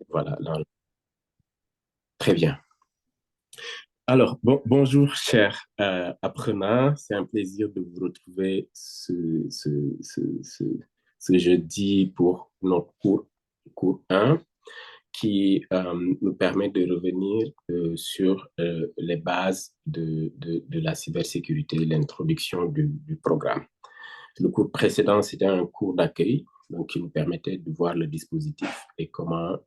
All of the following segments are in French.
Voilà, très bien. Alors, bonjour, chers apprenants. C'est un plaisir de vous retrouver ce jeudi pour notre cours 1 qui nous permet de revenir sur les bases de la cybersécurité, l'introduction du programme. Le cours précédent, c'était un cours d'accueil, donc qui nous permettait de voir le dispositif et comment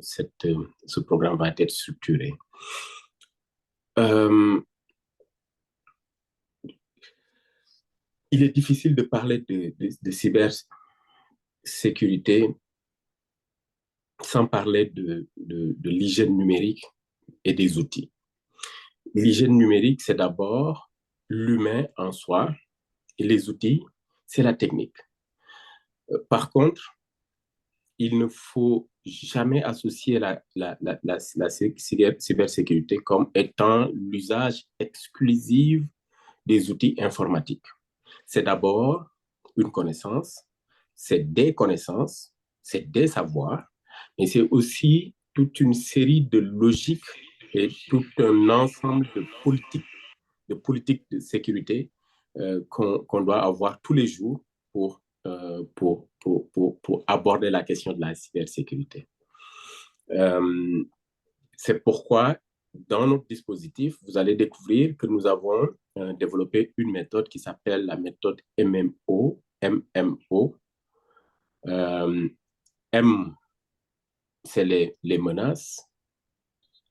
ce programme va être structuré. Euh, il est difficile de parler de cybersécurité sans parler de l'hygiène numérique et des outils. L'hygiène numérique, c'est d'abord l'humain en soi et les outils, c'est la technique. Par contre, il ne faut jamais associer la cybersécurité comme étant l'usage exclusif des outils informatiques. C'est d'abord une connaissance, c'est des connaissances, c'est des savoirs, mais c'est aussi toute une série de logiques et tout un ensemble de politiques de sécurité qu'on doit avoir tous les jours pour aborder la question de la cybersécurité. C'est pourquoi, dans notre dispositif, vous allez découvrir que nous avons développé une méthode qui s'appelle la méthode MMO. MMO. M, c'est les menaces.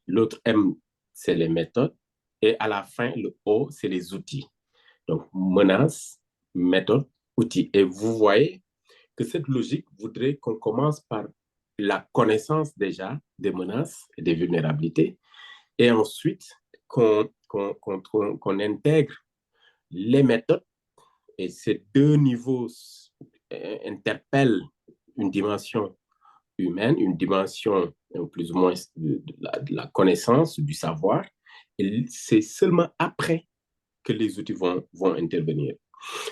L'autre M, c'est les méthodes. Et à la fin, le O, c'est les outils. Donc, menaces, méthodes, outils. Et vous voyez que cette logique voudrait qu'on commence par la connaissance déjà des menaces et des vulnérabilités, et ensuite qu'on intègre les méthodes, et ces deux niveaux interpellent une dimension humaine, une dimension plus ou moins de la connaissance, du savoir, et c'est seulement après que les outils vont intervenir.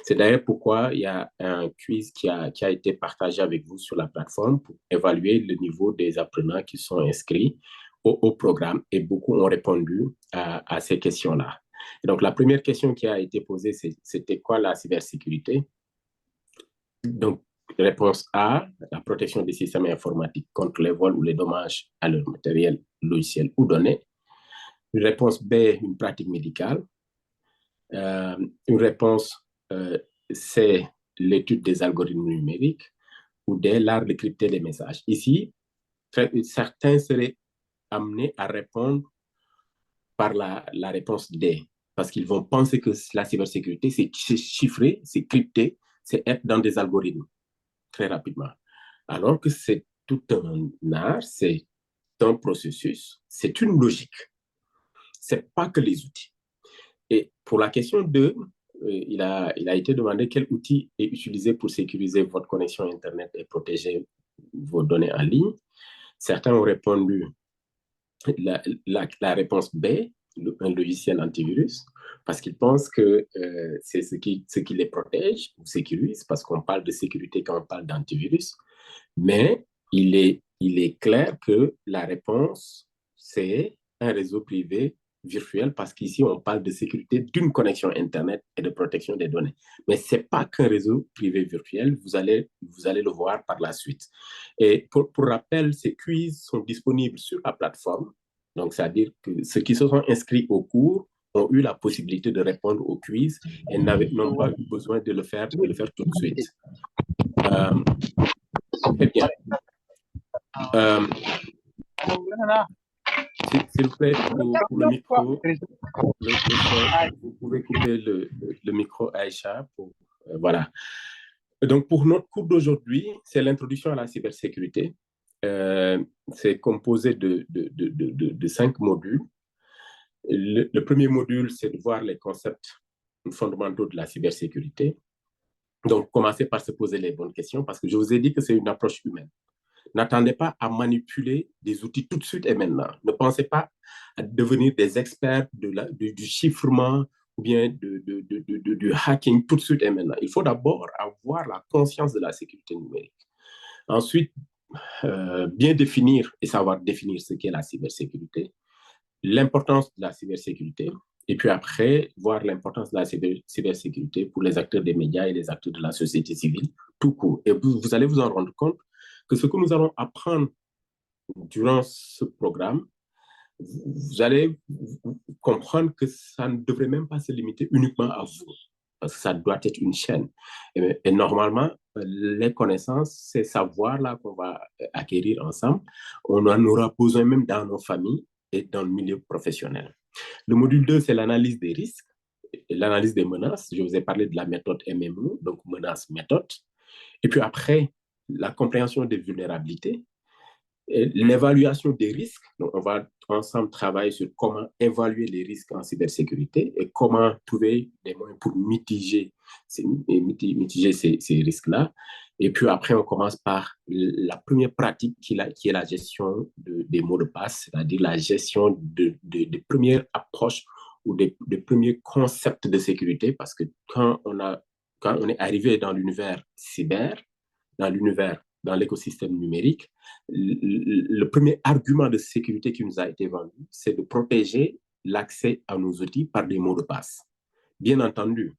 C'est d'ailleurs pourquoi il y a un quiz qui a été partagé avec vous sur la plateforme pour évaluer le niveau des apprenants qui sont inscrits au programme, et beaucoup ont répondu à ces questions-là. Et donc, la première question qui a été posée, c'était quoi la cybersécurité? Donc, réponse A, la protection des systèmes informatiques contre les vols ou les dommages à leur matériel, logiciel ou données. Une réponse B, une pratique médicale. Une réponse C, l'étude des algorithmes numériques, ou D, l'art de crypter les messages. Ici, certains seraient amenés à répondre par la réponse D, parce qu'ils vont penser que la cybersécurité, c'est chiffré, c'est crypté, c'est être dans des algorithmes très rapidement. Alors que c'est tout un art, c'est un processus, c'est une logique. C'est pas que les outils. Et pour la question 2, il a été demandé quel outil est utilisé pour sécuriser votre connexion Internet et protéger vos données en ligne. Certains ont répondu la réponse B, un logiciel antivirus, parce qu'ils pensent que c'est ce qui les protège ou sécurise, parce qu'on parle de sécurité quand on parle d'antivirus. Mais il est clair que la réponse, c'est un réseau privé virtuel, parce qu'ici, on parle de sécurité d'une connexion Internet et de protection des données. Mais ce n'est pas qu'un réseau privé virtuel, vous allez le voir par la suite. Et pour rappel, ces quiz sont disponibles sur la plateforme. Donc, c'est-à-dire que ceux qui se sont inscrits au cours ont eu la possibilité de répondre au quiz et n'ont pas eu besoin de le faire tout de suite. Très bien. S'il vous plaît, pour le micro, vous pouvez couper le micro, Aïcha. Voilà. Donc, pour notre cours d'aujourd'hui, c'est l'introduction à la cybersécurité. C'est composé de 5 modules. Le premier module, c'est de voir les concepts fondamentaux de la cybersécurité. Donc, commencez par se poser les bonnes questions, parce que je vous ai dit que c'est une approche humaine. N'attendez pas à manipuler des outils tout de suite et maintenant. Ne pensez pas à devenir des experts du chiffrement ou bien du hacking tout de suite et maintenant. Il faut d'abord avoir la conscience de la sécurité numérique. Ensuite, bien définir et savoir définir ce qu'est la cybersécurité, l'importance de la cybersécurité, et puis après, voir l'importance de la cybersécurité pour les acteurs des médias et les acteurs de la société civile, tout court. Et vous allez vous en rendre compte que ce que nous allons apprendre durant ce programme, vous allez comprendre que ça ne devrait même pas se limiter uniquement à vous, parce que ça doit être une chaîne. Et normalement, les connaissances, ces savoirs-là qu'on va acquérir ensemble, on en aura besoin même dans nos familles et dans le milieu professionnel. Le module 2, c'est l'analyse des risques, l'analyse des menaces. Je vous ai parlé de la méthode MMO, donc menace-méthode. Et puis après, la compréhension des vulnérabilités, l'évaluation des risques. Donc, on va ensemble travailler sur comment évaluer les risques en cybersécurité et comment trouver des moyens pour mitiger ces risques-là. Et puis après, on commence par la première pratique qui est la gestion des mots de passe, c'est-à-dire la gestion des premières approches ou des premiers concepts de sécurité, parce que quand on est arrivé dans l'univers cyber, dans l'écosystème numérique, le premier argument de sécurité qui nous a été vendu, c'est de protéger l'accès à nos outils par des mots de passe. Bien entendu,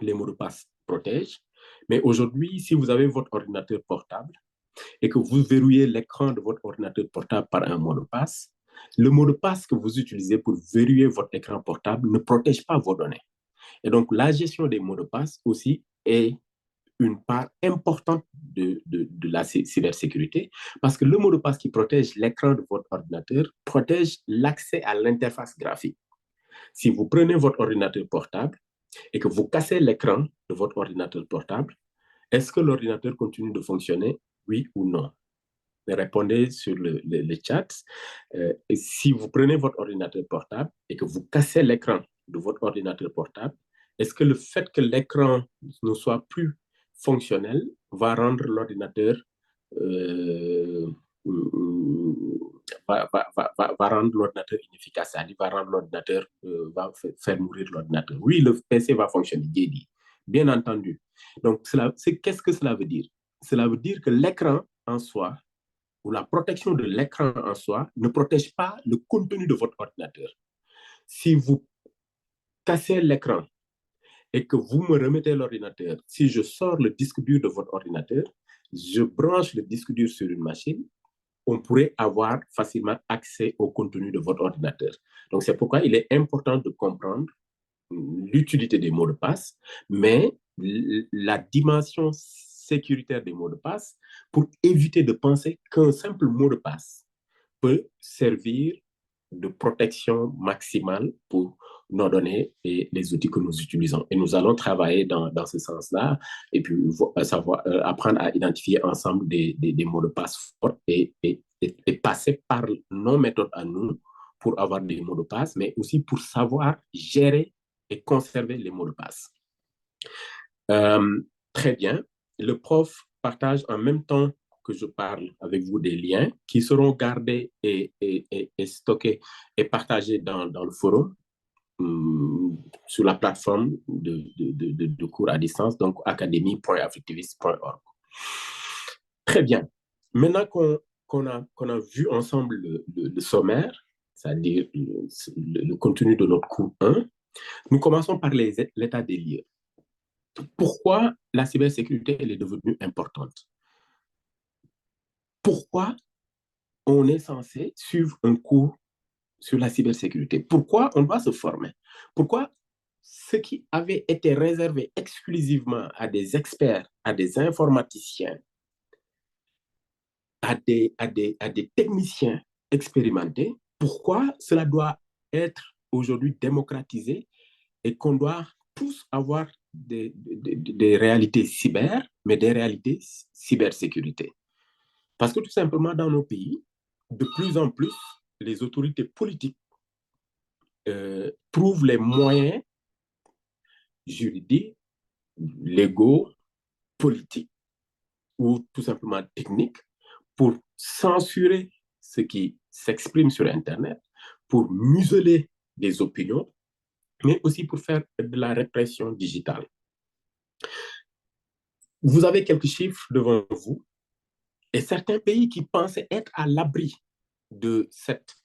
les mots de passe protègent, mais aujourd'hui, si vous avez votre ordinateur portable et que vous verrouillez l'écran de votre ordinateur portable par un mot de passe, le mot de passe que vous utilisez pour verrouiller votre écran portable ne protège pas vos données. Et donc, la gestion des mots de passe aussi est une part importante de la cybersécurité, parce que le mot de passe qui protège l'écran de votre ordinateur protège l'accès à l'interface graphique. Si vous prenez votre ordinateur portable et que vous cassez l'écran de votre ordinateur portable, est-ce que l'ordinateur continue de fonctionner, oui ou non? Répondez sur le chat. Si vous prenez votre ordinateur portable et que vous cassez l'écran de votre ordinateur portable, est-ce que le fait que l'écran ne soit plus fonctionnel va rendre l'ordinateur va rendre l'ordinateur inefficace, c'est-à-dire va rendre l'ordinateur, va faire mourir l'ordinateur. Oui, le PC va fonctionner, bien entendu. Donc, qu'est-ce que cela veut dire? Cela veut dire que l'écran en soi, ou la protection de l'écran en soi, ne protège pas le contenu de votre ordinateur. Si vous cassez l'écran et que vous me remettez l'ordinateur, si je sors le disque dur de votre ordinateur, je branche le disque dur sur une machine, on pourrait avoir facilement accès au contenu de votre ordinateur. Donc, c'est pourquoi il est important de comprendre l'utilité des mots de passe, mais la dimension sécuritaire des mots de passe pour éviter de penser qu'un simple mot de passe peut servir de protection maximale pour nos données et les outils que nous utilisons. Et nous allons travailler dans ce sens-là et puis apprendre à identifier ensemble des mots de passe forts et passer par nos méthodes à nous pour avoir des mots de passe, mais aussi pour savoir gérer et conserver les mots de passe. Très bien. Le prof partage en même temps que je parle avec vous des liens qui seront gardés et stockés et partagés dans le forum sur la plateforme de cours à distance, donc academy.africtivist.org. Très bien. Maintenant qu'on a vu ensemble le sommaire, c'est-à-dire le contenu de notre cours 1, nous commençons par l'état des lieux. Pourquoi la cybersécurité elle est devenue importante? Pourquoi on est censé suivre un cours sur la cybersécurité? Pourquoi on doit se former? Pourquoi ce qui avait été réservé exclusivement à des experts, à des informaticiens, à des techniciens expérimentés, pourquoi cela doit être aujourd'hui démocratisé et qu'on doit tous avoir des réalités cyber, mais des réalités cybersécurité? Parce que tout simplement, dans nos pays, de plus en plus, les autorités politiques trouvent les moyens juridiques, légaux, politiques ou tout simplement techniques pour censurer ce qui s'exprime sur Internet, pour museler les opinions, mais aussi pour faire de la répression digitale. Vous avez quelques chiffres devant vous. Et certains pays qui pensaient être à l'abri de cette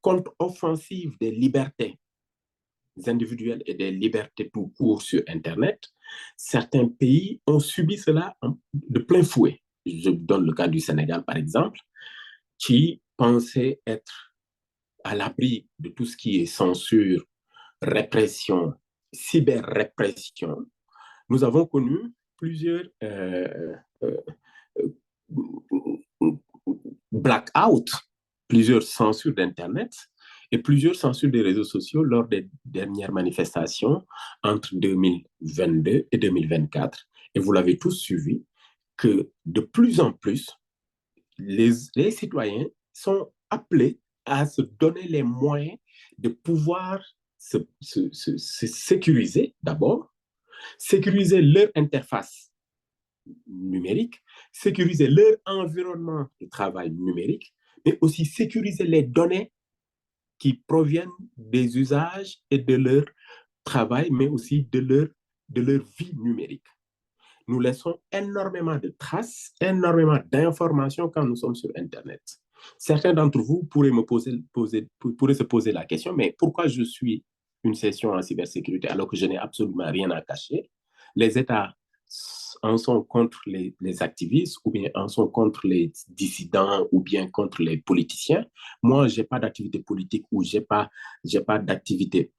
contre-offensive des libertés individuelles et des libertés tout court sur Internet, certains pays ont subi cela de plein fouet. Je donne le cas du Sénégal, par exemple, qui pensait être à l'abri de tout ce qui est censure, répression, cyber-répression. Nous avons connu plusieurs euh, blackout, plusieurs censures d'Internet et plusieurs censures des réseaux sociaux lors des dernières manifestations entre 2022 et 2024. Et vous l'avez tous suivi, que de plus en plus, les citoyens sont appelés à se donner les moyens de pouvoir se sécuriser d'abord, sécuriser leur interface numérique, sécuriser leur environnement de travail numérique, mais aussi sécuriser les données qui proviennent des usages et de leur travail, mais aussi de leur vie numérique. Nous laissons énormément de traces, énormément d'informations quand nous sommes sur Internet. Certains d'entre vous pourraient pourraient se poser la question, mais pourquoi je suis une session en cybersécurité alors que je n'ai absolument rien à cacher? Les États en sont contre les activistes ou bien en sont contre les dissidents ou bien contre les politiciens. Moi, je n'ai pas d'activité politique ou je n'ai pas d'activité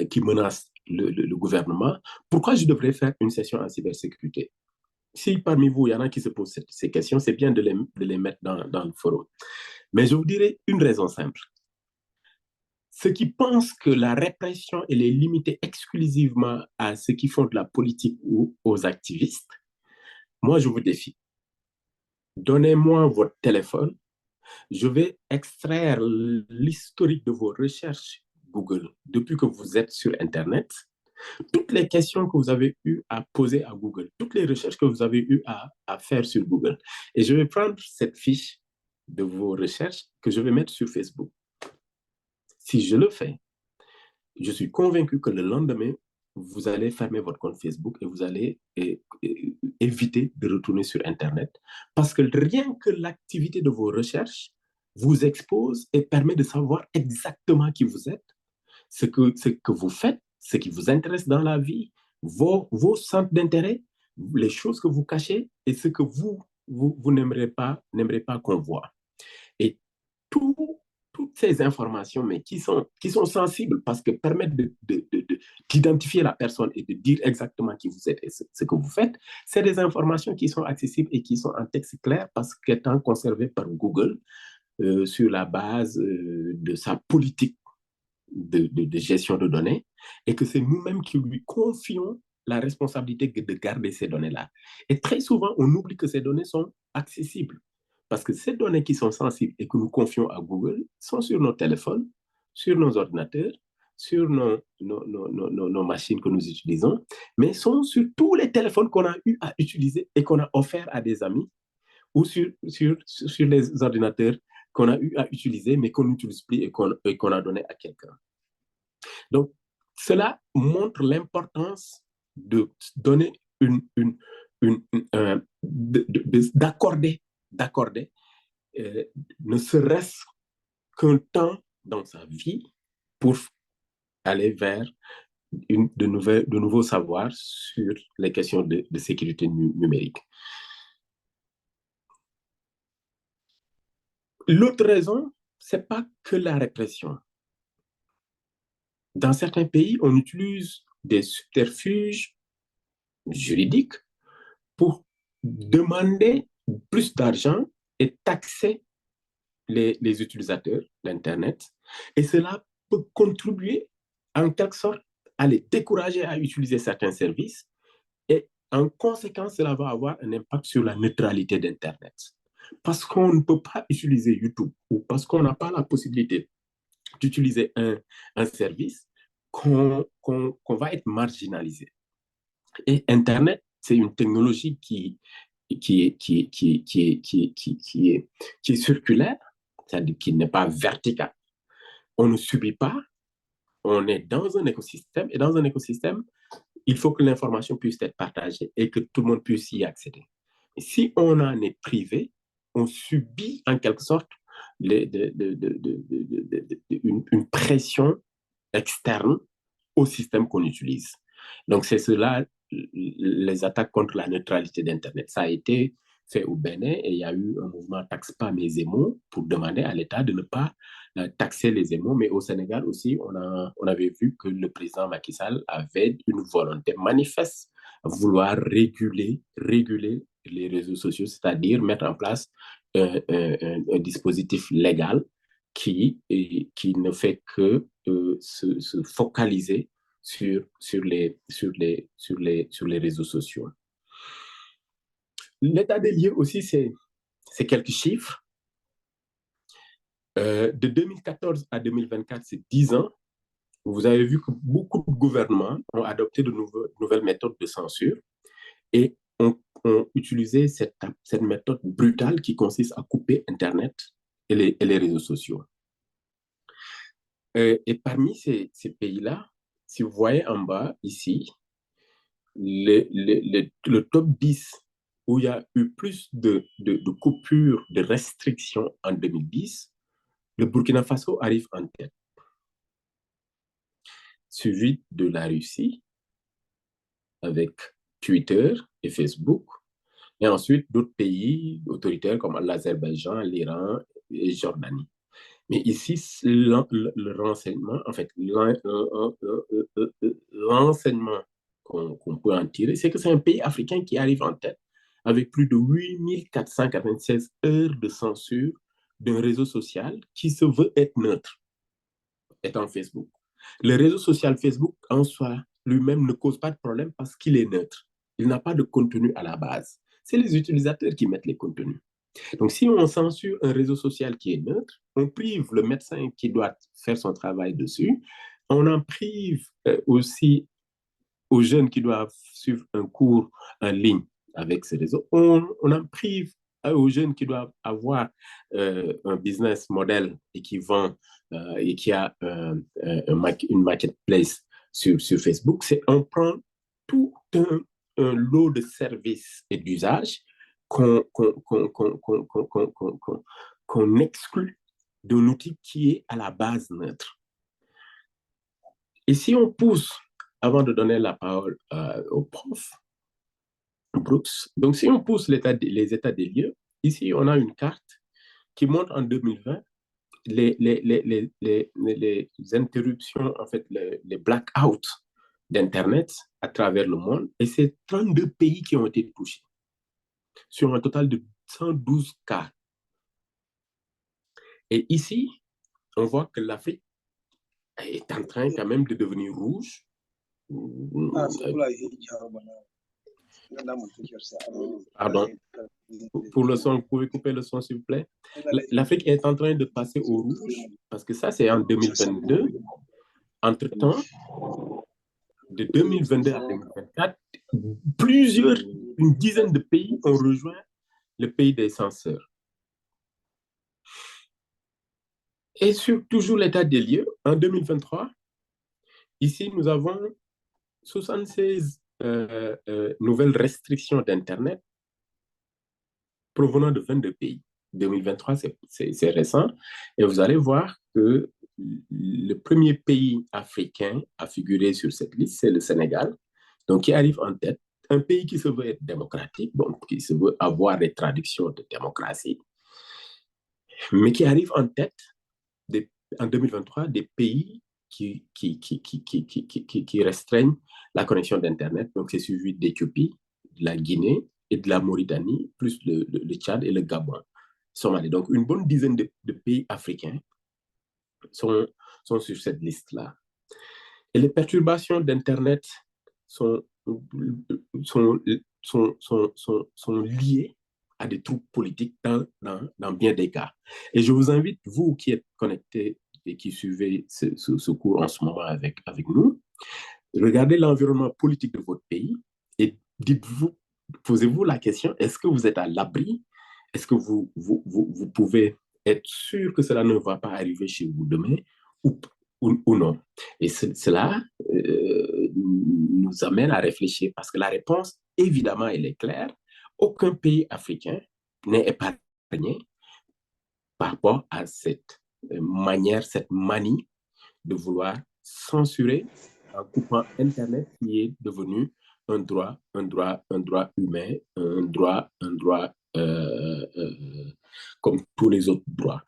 qui menace le gouvernement. Pourquoi je devrais faire une session en cybersécurité? Si parmi vous, il y en a qui se posent ces questions, c'est bien de les mettre dans le forum. Mais je vous dirais une raison simple. Ceux qui pensent que la répression elle est limitée exclusivement à ceux qui font de la politique ou aux activistes, moi, je vous défie. Donnez-moi votre téléphone, je vais extraire l'historique de vos recherches Google depuis que vous êtes sur Internet, toutes les questions que vous avez eu à poser à Google, toutes les recherches que vous avez eu à faire sur Google. Et je vais prendre cette fiche de vos recherches que je vais mettre sur Facebook. Si je le fais, je suis convaincu que le lendemain, vous allez fermer votre compte Facebook et vous allez éviter de retourner sur Internet parce que rien que l'activité de vos recherches vous expose et permet de savoir exactement qui vous êtes, ce que vous faites, ce qui vous intéresse dans la vie, vos centres d'intérêt, les choses que vous cachez et ce que vous n'aimerez pas qu'on voit. Et tout, toutes ces informations, mais qui sont sensibles parce que permettent d'identifier la personne et de dire exactement qui vous êtes et ce que vous faites, c'est des informations qui sont accessibles et qui sont en texte clair parce qu'étant conservées par Google sur la base de sa politique de gestion de données et que c'est nous-mêmes qui lui confions la responsabilité de garder ces données-là. Et très souvent, on oublie que ces données sont accessibles parce que ces données qui sont sensibles et que nous confions à Google sont sur nos téléphones, sur nos ordinateurs, sur nos machines que nous utilisons, mais sont sur tous les téléphones qu'on a eu à utiliser et qu'on a offert à des amis ou sur les ordinateurs qu'on a eu à utiliser, mais qu'on n'utilise plus et qu'on a donné à quelqu'un. Donc, cela montre l'importance de donner d'accorder ne serait-ce qu'un temps dans sa vie pour aller vers de nouveaux savoirs sur les questions de sécurité numérique. L'autre raison, ce n'est pas que la répression. Dans certains pays, on utilise des subterfuges juridiques pour demander plus d'argent et taxer les utilisateurs d'Internet. Et cela peut contribuer en quelque sorte à les décourager à utiliser certains services. Et en conséquence, cela va avoir un impact sur la neutralité d'Internet. Parce qu'on ne peut pas utiliser YouTube ou parce qu'on n'a pas la possibilité d'utiliser un service, qu'on va être marginalisé. Et Internet, c'est une technologie qui est circulaire, c'est-à-dire qui n'est pas verticale. On ne subit pas, on est dans un écosystème, et dans un écosystème, il faut que l'information puisse être partagée et que tout le monde puisse y accéder. Si on en est privé, on subit en quelque sorte une pression externe au système qu'on utilise. Donc, c'est cela, les attaques contre la neutralité d'Internet. Ça a été fait au Bénin et il y a eu un mouvement Taxe pas mes émaux pour demander à l'État de ne pas taxer les émaux. Mais au Sénégal aussi, on avait vu que le président Macky Sall avait une volonté manifeste à vouloir réguler les réseaux sociaux, c'est-à-dire mettre en place un dispositif légal qui ne fait que se focaliser sur les réseaux sociaux. L'état des lieux aussi, c'est quelques chiffres. De 2014 à 2024, c'est 10 ans. Vous avez vu que beaucoup de gouvernements ont adopté de nouvelles méthodes de censure et ont utilisé cette méthode brutale qui consiste à couper Internet et les réseaux sociaux. Et parmi ces pays-là, si vous voyez en bas, ici, le top 10 où il y a eu plus de coupures, de restrictions en 2010, le Burkina Faso arrive en tête, suivi de la Russie avec Twitter et Facebook, et ensuite d'autres pays autoritaires comme l'Azerbaïdjan, l'Iran et Jordanie. Mais ici, le renseignement, en fait, l'enseignement qu'on peut en tirer, c'est que c'est un pays africain qui arrive en tête avec plus de 8496 heures de censure d'un réseau social qui se veut être neutre, étant Facebook. Le réseau social Facebook, en soi, lui-même ne cause pas de problème parce qu'il est neutre. Il n'a pas de contenu à la base. C'est les utilisateurs qui mettent les contenus. Donc, si on censure un réseau social qui est neutre, on prive le médecin qui doit faire son travail dessus, on en prive aussi aux jeunes qui doivent suivre un cours en ligne avec ces réseaux, on en prive aux jeunes qui doivent avoir un business model et qui vend et qui a une marketplace sur Facebook. On prend tout un lot de services et d'usages qu'on exclut d'un outil qui est à la base neutre. Et si on pousse, avant de donner la parole au prof, Brooks, donc si on pousse les états des lieux, ici on a une carte qui montre en 2020 les interruptions, en fait, les blackouts d'Internet à travers le monde, et c'est 32 pays qui ont été touchés, sur un total de 112 cas. Et ici, on voit que l'Afrique est en train quand même de devenir rouge. Pardon. Pour le son, vous pouvez couper le son, s'il vous plaît. L'Afrique est en train de passer au rouge, parce que ça, c'est en 2022. Entre-temps, de 2022 à 2024, une dizaine de pays ont rejoint le pays des censeurs. Et sur toujours l'état des lieux, en 2023, ici, nous avons 76 nouvelles restrictions d'Internet provenant de 22 pays. 2023, c'est récent. Et vous allez voir que le premier pays africain à figurer sur cette liste, c'est le Sénégal, donc qui arrive en tête. Un pays qui se veut être démocratique, bon, qui se veut avoir des traditions de démocratie, mais qui arrive en tête en 2023 des pays qui restreignent la connexion d'Internet. Donc, c'est suivi d'Éthiopie, de la Guinée et de la Mauritanie, plus le Tchad et le Gabon, Somalie. Donc, une bonne dizaine de pays africains sont sur cette liste-là. Et les perturbations d'Internet sont liées à des troubles politiques dans bien des cas. Et je vous invite, vous qui êtes connectés et qui suivez ce cours en ce moment avec nous, regardez l'environnement politique de votre pays et posez-vous la question, est-ce que vous êtes à l'abri? Est-ce que vous pouvez être sûr que cela ne va pas arriver chez vous demain ou non? Et cela nous amène à réfléchir parce que la réponse, évidemment, elle est claire. Aucun pays africain n'est épargné par rapport à cette manière, cette manie de vouloir censurer en coupant Internet qui est devenu un droit humain, un droit comme tous les autres droits.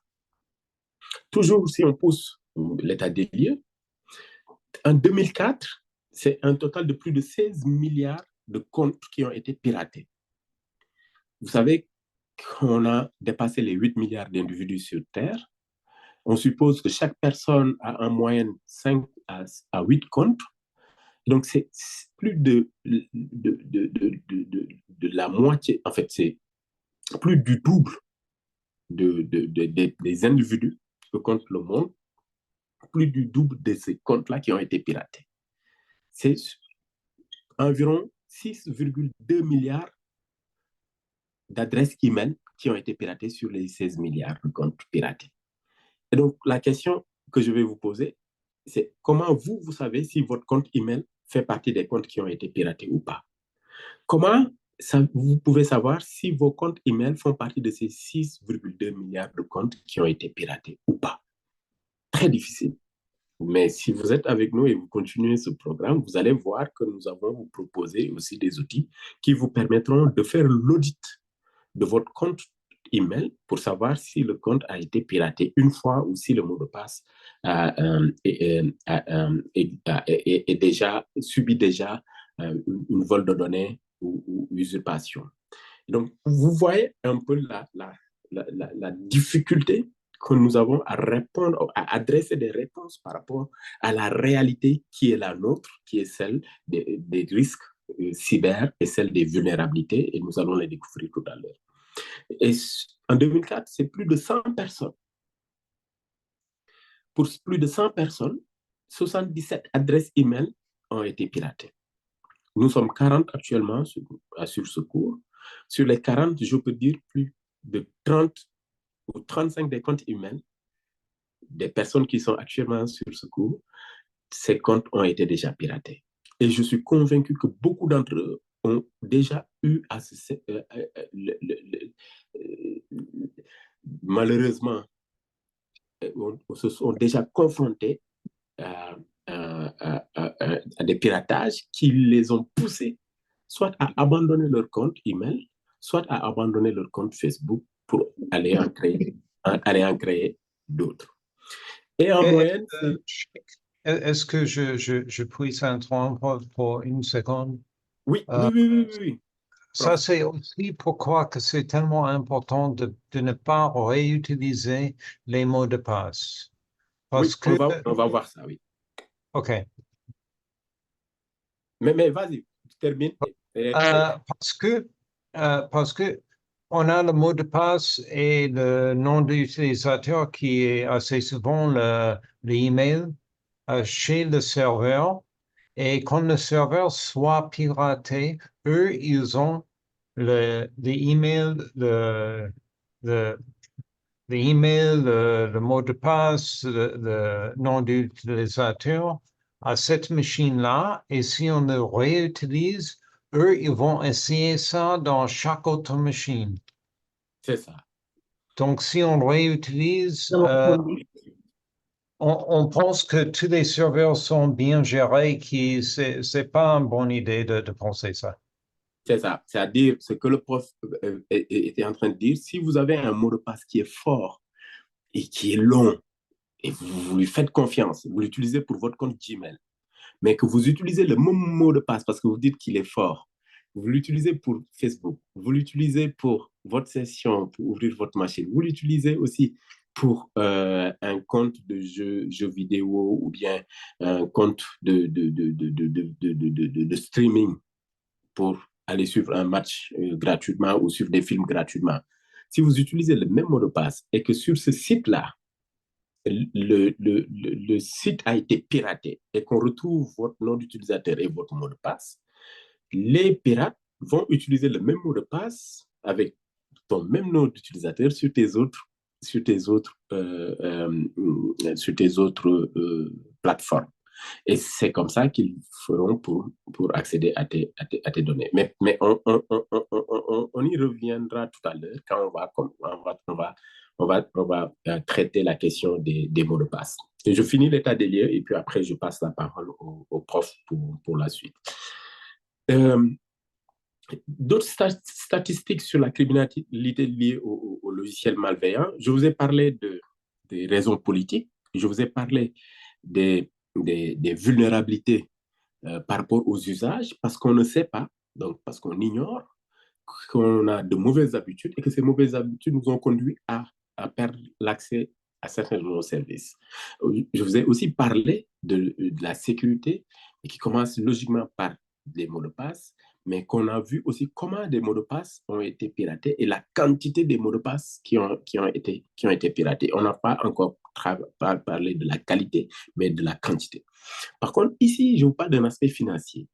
Toujours si on pousse l'état des lieux, en 2004, c'est un total de plus de 16 milliards de comptes qui ont été piratés. Vous savez qu'on a dépassé les 8 milliards d'individus sur Terre. On suppose que chaque personne a en moyenne 5 à 8 comptes. Donc, c'est plus de la moitié, en fait, c'est plus du double des individus que compte le monde, plus du double de ces comptes-là qui ont été piratés. C'est environ 6,2 milliards d'adresses email qui ont été piratées sur les 16 milliards de comptes piratés. Et donc, la question que je vais vous poser, c'est comment vous savez si votre compte email fait partie des comptes qui ont été piratés ou pas? Comment vous pouvez savoir si vos comptes email font partie de ces 6,2 milliards de comptes qui ont été piratés ou pas? Très difficile. Mais si vous êtes avec nous et vous continuez ce programme, vous allez voir que nous avons vous proposé aussi des outils qui vous permettront de faire l'audit de votre compte email pour savoir si le compte a été piraté une fois ou si le mot de passe est déjà subi déjà une vol de données ou usurpation. Donc, vous voyez un peu la difficulté que nous avons à répondre, à adresser des réponses par rapport à la réalité qui est la nôtre, qui est celle des risques cyber et celle des vulnérabilités, et nous allons les découvrir tout à l'heure. Et en 2004, c'est plus de 100 personnes. Pour plus de 100 personnes, 77 adresses email ont été piratées. Nous sommes 40 actuellement sur ce cours. Sur les 40, je peux dire plus de 30 ou 35 des comptes email des personnes qui sont actuellement sur ce cours, ces comptes ont été déjà piratés. Et je suis convaincu que beaucoup d'entre eux ont déjà eu à malheureusement, se sont déjà confrontés à des piratages qui les ont poussés soit à abandonner leur compte email, soit à abandonner leur compte Facebook pour aller en créer d'autres. Et en moyenne, est-ce que je puis s'interrompre pour une seconde? Oui, oui. Ça, c'est aussi pourquoi que c'est tellement important de ne pas réutiliser les mots de passe. Parce oui, on va voir ça, oui. OK. Mais vas-y, termine. Parce que on a le mot de passe et le nom de l'utilisateur qui est assez souvent l'email chez le serveur. Et quand le serveur soit piraté, eux, ils ont l'email, le mot de passe, le nom d'utilisateur à cette machine-là. Et si on le réutilise, eux, ils vont essayer ça dans chaque autre machine. C'est ça. Donc, si on réutilise, on pense que tous les serveurs sont bien gérés, c'est pas une bonne idée de penser ça. C'est ça. C'est-à-dire ce que le prof était en train de dire. Si vous avez un mot de passe qui est fort et qui est long, et vous lui faites confiance, vous l'utilisez pour votre compte Gmail, mais que vous utilisez le même mot de passe parce que vous dites qu'il est fort, vous l'utilisez pour Facebook, vous l'utilisez pour votre session, pour ouvrir votre machine, vous l'utilisez aussi pour un compte de jeux vidéo ou bien un compte de streaming pour aller suivre un match gratuitement ou suivre des films gratuitement. Si vous utilisez le même mot de passe et que sur ce site-là, le site a été piraté et qu'on retrouve votre nom d'utilisateur et votre mot de passe, les pirates vont utiliser le même mot de passe avec ton même nom d'utilisateur sur tes autres plateformes. Et c'est comme ça qu'ils feront pour accéder à tes données. Mais on y reviendra tout à l'heure quand on va traiter la question des mots de passe. Et je finis l'état des lieux et puis après, je passe la parole au prof pour la suite. D'autres statistiques sur la criminalité liée au logiciel malveillant. Je vous ai parlé des raisons politiques. Je vous ai parlé des vulnérabilités par rapport aux usages parce qu'on ne sait pas, donc parce qu'on ignore qu'on a de mauvaises habitudes et que ces mauvaises habitudes nous ont conduit à perdre l'accès à certains de nos services. Je vous ai aussi parlé de la sécurité qui commence logiquement par les mots de passe, mais qu'on a vu aussi comment des mots de passe ont été piratés et la quantité des mots de passe qui ont été piratés. On n'a pas encore parlé de la qualité, mais de la quantité. Par contre, ici, je vous parle d'un aspect financier.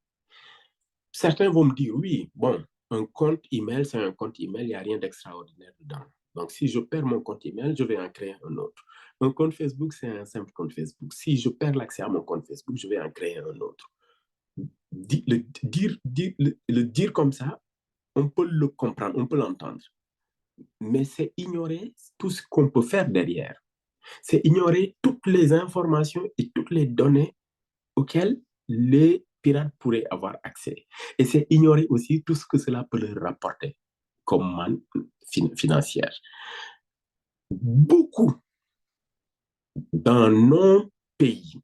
Certains vont me dire, oui, bon, un compte email, c'est un compte email, il n'y a rien d'extraordinaire dedans. Donc, si je perds mon compte email, je vais en créer un autre. Un compte Facebook, c'est un simple compte Facebook. Si je perds l'accès à mon compte Facebook, je vais en créer un autre. Le dire comme ça, on peut le comprendre, on peut l'entendre. Mais c'est ignorer tout ce qu'on peut faire derrière. C'est ignorer toutes les informations et toutes les données auxquelles les pirates pourraient avoir accès. Et c'est ignorer aussi tout ce que cela peut leur rapporter comme manne financière. Beaucoup dans nos pays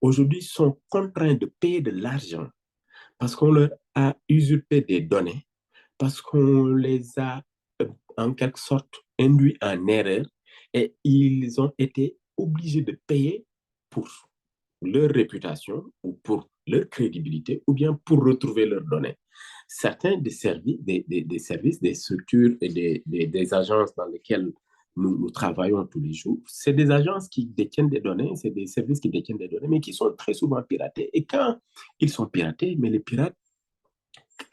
aujourd'hui sont contraints de payer de l'argent parce qu'on leur a usurpé des données, parce qu'on les a en quelque sorte induits en erreur et ils ont été obligés de payer pour leur réputation ou pour leur crédibilité ou bien pour retrouver leurs données. Certains des services, des services, des structures et des agences dans lesquelles nous travaillons tous les jours, c'est des agences qui détiennent des données, c'est des services qui détiennent des données, mais qui sont très souvent piratés. Et quand ils sont piratés, mais les pirates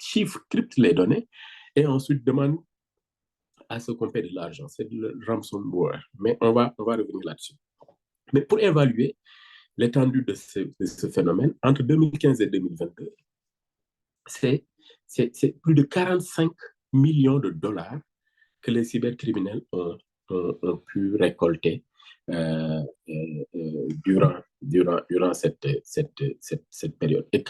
chiffrent, cryptent les données et ensuite demandent à ce qu'on paie de l'argent. C'est le ransomware. Mais on va revenir là-dessus. Mais pour évaluer l'étendue de ce phénomène, entre 2015 et 2022, c'est plus de 45 millions de dollars que les cybercriminels ont pu récolter durant cette période. Et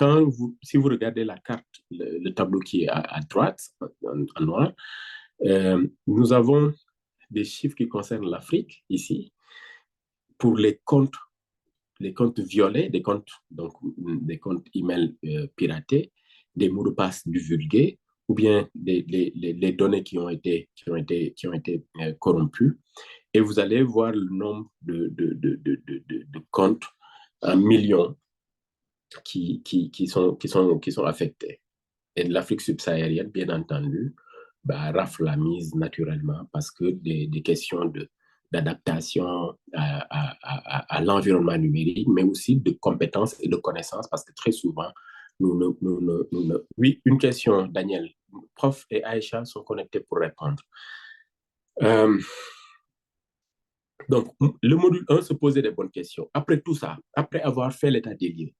si vous regardez la carte, le tableau qui est à droite, en noir, nous avons des chiffres qui concernent l'Afrique ici pour les comptes violés, donc des comptes email piratés, des mots de passe divulgués, ou bien les données qui ont été corrompues. Et vous allez voir le nombre de comptes en millions qui sont affectés. Et l'Afrique subsaharienne, bien entendu, rafle la mise naturellement parce que des questions d'adaptation à l'environnement numérique, mais aussi de compétences et de connaissances, parce que très souvent, Oui, une question, Daniel. Prof et Aïcha sont connectés pour répondre. Donc, le module 1 se posait des bonnes questions. Après tout ça, après avoir fait l'état des lieux,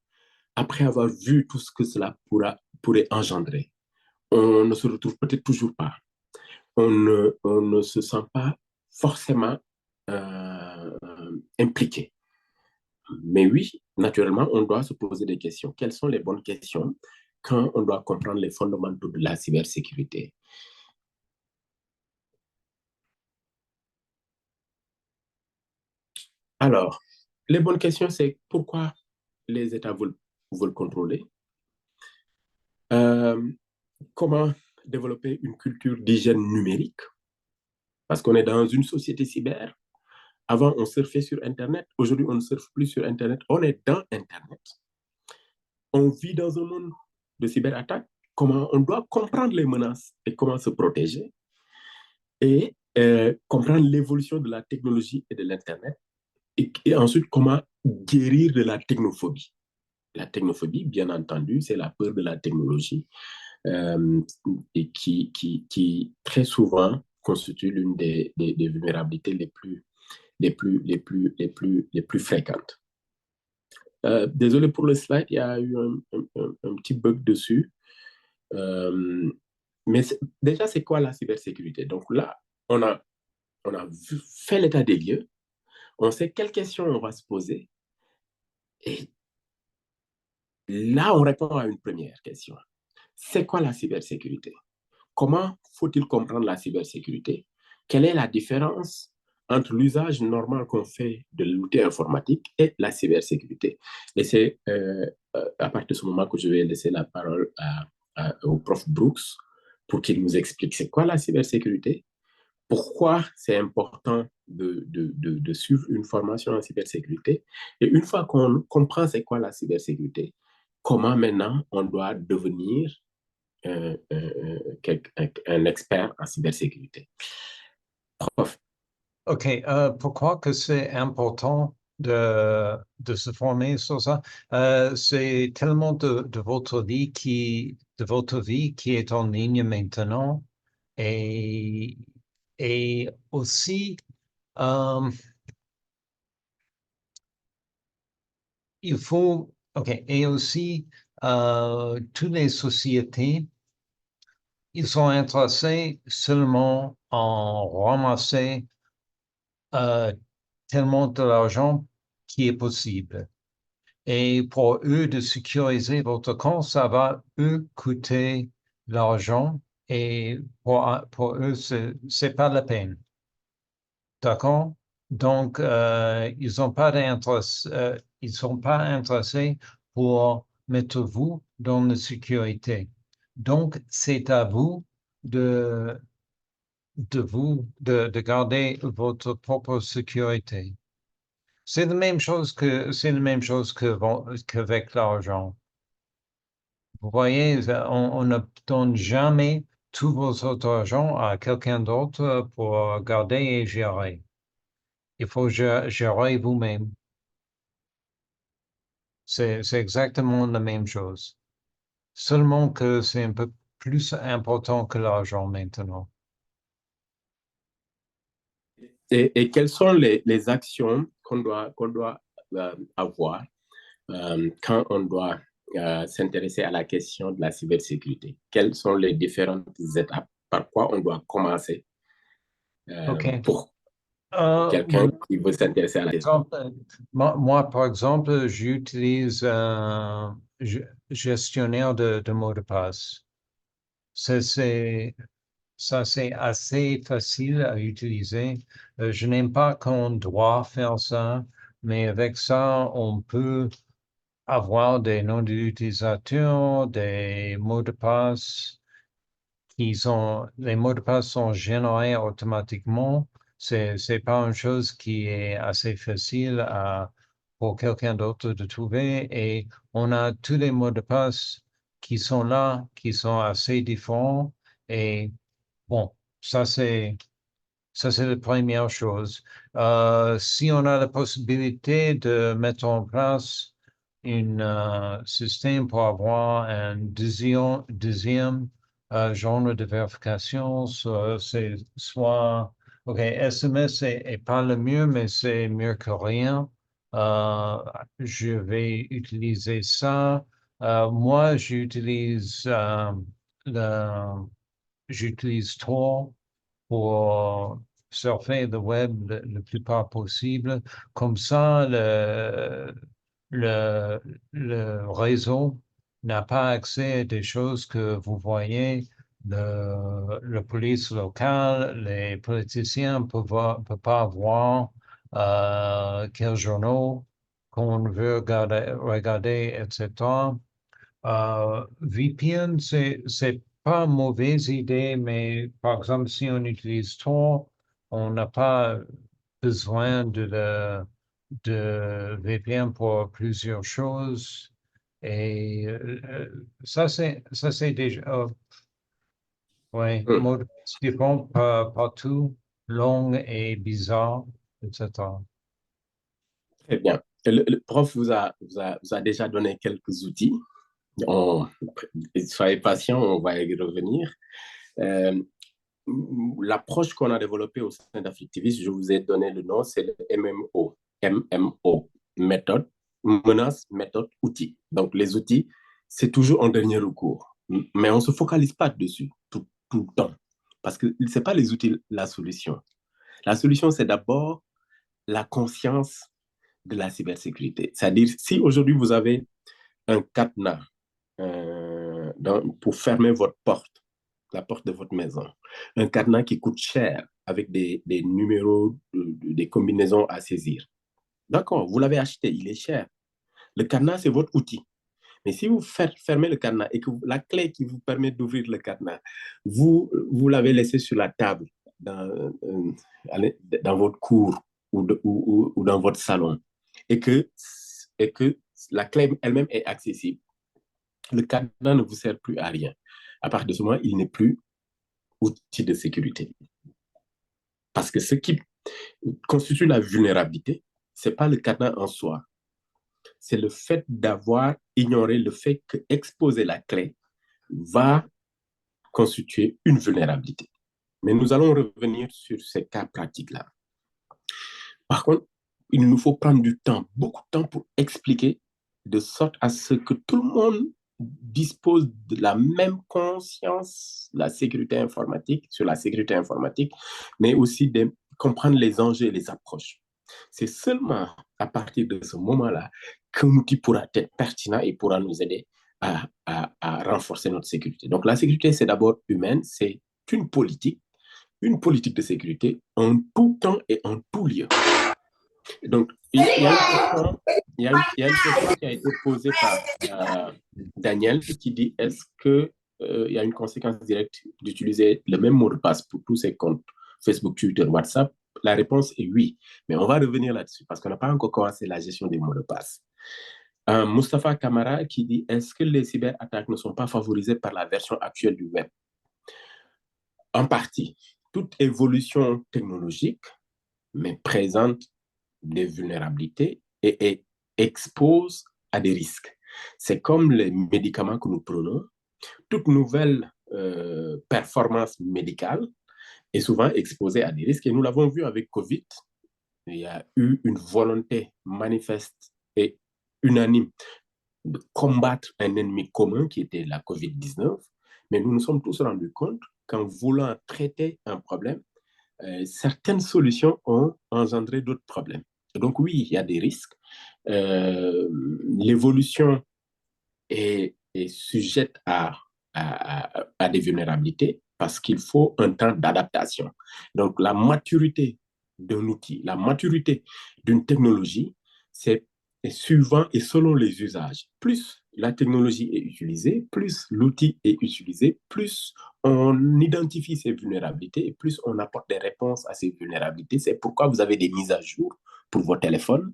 après avoir vu tout ce que cela pourrait engendrer, on ne se retrouve peut-être toujours pas. On ne se sent pas forcément impliqué. Mais oui, naturellement, on doit se poser des questions. Quelles sont les bonnes questions quand on doit comprendre les fondamentaux de la cybersécurité? Alors, les bonnes questions, c'est pourquoi les États veulent contrôler? Euh, Comment développer une culture d'hygiène numérique? Parce qu'on est dans une société cyber. Avant, on surfait sur Internet. Aujourd'hui, on ne surfe plus sur Internet. On est dans Internet. On vit dans un monde de cyberattaques. Comment on doit comprendre les menaces et comment se protéger et comprendre l'évolution de la technologie et de l'Internet et ensuite comment guérir de la technophobie. La technophobie, bien entendu, c'est la peur de la technologie et qui très souvent constitue l'une des vulnérabilités les plus fréquentes. Désolé pour le slide, il y a eu un petit bug dessus. Euh, mais déjà, c'est quoi la cybersécurité? Donc là, on a fait l'état des lieux, on sait quelles questions on va se poser. Et là, on répond à une première question. C'est quoi la cybersécurité? Comment faut-il comprendre la cybersécurité? Quelle est la différence entre l'usage normal qu'on fait de l'outil informatique et la cybersécurité? Et c'est à partir de ce moment que je vais laisser la parole au prof Brooks pour qu'il nous explique c'est quoi la cybersécurité, pourquoi c'est important de suivre une formation en cybersécurité. Et une fois qu'on comprend c'est quoi la cybersécurité, comment maintenant on doit devenir un expert en cybersécurité. Prof. OK. Pourquoi que c'est important de se former sur ça? C'est tellement de votre vie qui est en ligne maintenant. Et, et aussi, euh, il faut, OK, et aussi, toutes les sociétés, ils sont intéressés seulement en ramasser euh, tellement de l'argent qui est possible. Et pour eux, de sécuriser votre compte, ça va eux coûter l'argent et pour eux, c'est pas la peine. D'accord? Donc, ils sont pas intéressés pour mettre vous dans la sécurité. Donc, c'est à vous de, de garder votre propre sécurité. C'est la même chose qu'avec l'argent. Vous voyez, on ne donne jamais tout votre argent à quelqu'un d'autre pour garder et gérer. Il faut gérer vous-même. C'est exactement la même chose. Seulement que c'est un peu plus important que l'argent maintenant. Et quelles sont les actions qu'on doit avoir quand on doit s'intéresser à la question de la cybersécurité? Quelles sont les différentes étapes? Par quoi on doit commencer OK. pour quelqu'un Euh, qui veut s'intéresser à la question? moi, par exemple, j'utilise un gestionnaire de mots de passe. Ça, c'est, ça, c'est assez facile à utiliser. Je n'aime pas qu'on doit faire ça, mais avec ça, on peut avoir des noms d'utilisateurs, des mots de passe les mots de passe sont générés automatiquement. C'est pas une chose qui est assez facile pour quelqu'un d'autre de trouver et on a tous les mots de passe qui sont là, qui sont assez différents et bon, ça c'est ça, c'est la première chose. Si on a la possibilité de mettre en place un système pour avoir un deuxième genre de vérification, c'est soit, OK, SMS est pas le mieux, mais c'est mieux que rien. Euh, je vais utiliser ça. Moi, le, j'utilise Tor pour surfer le web le plupart possible. Comme ça, le, le réseau n'a pas accès à des choses que vous voyez. Le police locale, les politiciens ne peuvent pas voir quels journaux qu'on veut regarder, etc. VPN, c'est pas une mauvaise idée, mais par exemple, si on utilise Tor, on n'a pas besoin de VPN pour plusieurs choses. Et ça, c'est déjà, ouais, Hum, mode différent partout, long et bizarre, etc. Très bien. Le prof vous a déjà donné quelques outils. On, soyez patient, on va y revenir. Euh, L'approche qu'on a développée au sein d'Africtivis, je vous ai donné le nom, c'est le MMO, MMO, méthode menace, méthode, outil. Donc, les outils, c'est toujours en dernier recours. Mais on ne se focalise pas dessus tout le temps. Parce que ce n'est pas les outils la solution. La solution, c'est d'abord la conscience de la cybersécurité. C'est-à-dire, si aujourd'hui vous avez un cadenas pour fermer votre porte, la porte de votre maison, un cadenas qui coûte cher avec des numéros, des combinaisons à saisir. D'accord, vous l'avez acheté, il est cher. Le cadenas, c'est votre outil. Mais si vous fermez le cadenas et que la clé qui vous permet d'ouvrir le cadenas, vous l'avez laissé sur la table dans votre cour ou dans votre salon et que la clé elle-même est accessible, le cadenas ne vous sert plus à rien. À partir de ce moment, il n'est plus outil de sécurité. Parce que ce qui constitue la vulnérabilité, ce n'est pas le cadenas en soi, c'est le fait d'avoir ignoré le fait que exposer la clé va constituer une vulnérabilité. Mais nous allons revenir sur ces cas pratiques-là. Par contre, il nous faut prendre du temps, beaucoup de temps pour expliquer de sorte à ce que tout le monde dispose de la même conscience de la sécurité informatique, sur la sécurité informatique, mais aussi de comprendre les enjeux et les approches. C'est seulement à partir de ce moment-là qu'un outil pourra être pertinent et pourra nous aider à renforcer notre sécurité. Donc la sécurité, c'est d'abord humaine, c'est une politique de sécurité en tout temps et en tout lieu. Donc, il y a une question qui a été posée par Daniel qui dit est-ce qu'il y a une conséquence directe d'utiliser le même mot de passe pour tous ces comptes Facebook, Twitter, WhatsApp? La réponse est oui. Mais on va revenir là-dessus parce qu'on n'a pas encore commencé la gestion des mots de passe. Mustapha Kamara qui dit est-ce que les cyberattaques ne sont pas favorisées par la version actuelle du web? En partie. Toute évolution technologique, mais présente des vulnérabilités et expose à des risques. C'est comme les médicaments que nous prenons. Toute nouvelle performance médicale est souvent exposée à des risques. Et nous l'avons vu avec COVID. Il y a eu une volonté manifeste et unanime de combattre un ennemi commun qui était la COVID-19. Mais nous nous sommes tous rendus compte qu'en voulant traiter un problème, certaines solutions ont engendré d'autres problèmes. Donc oui, il y a des risques. L'évolution est sujette à des vulnérabilités parce qu'il faut un temps d'adaptation. Donc la maturité d'un outil, la maturité d'une technologie, c'est suivant et selon les usages. Plus la technologie est utilisée, plus l'outil est utilisé, plus on identifie ces vulnérabilités et plus on apporte des réponses à ces vulnérabilités. C'est pourquoi vous avez des mises à jour pour vos téléphones.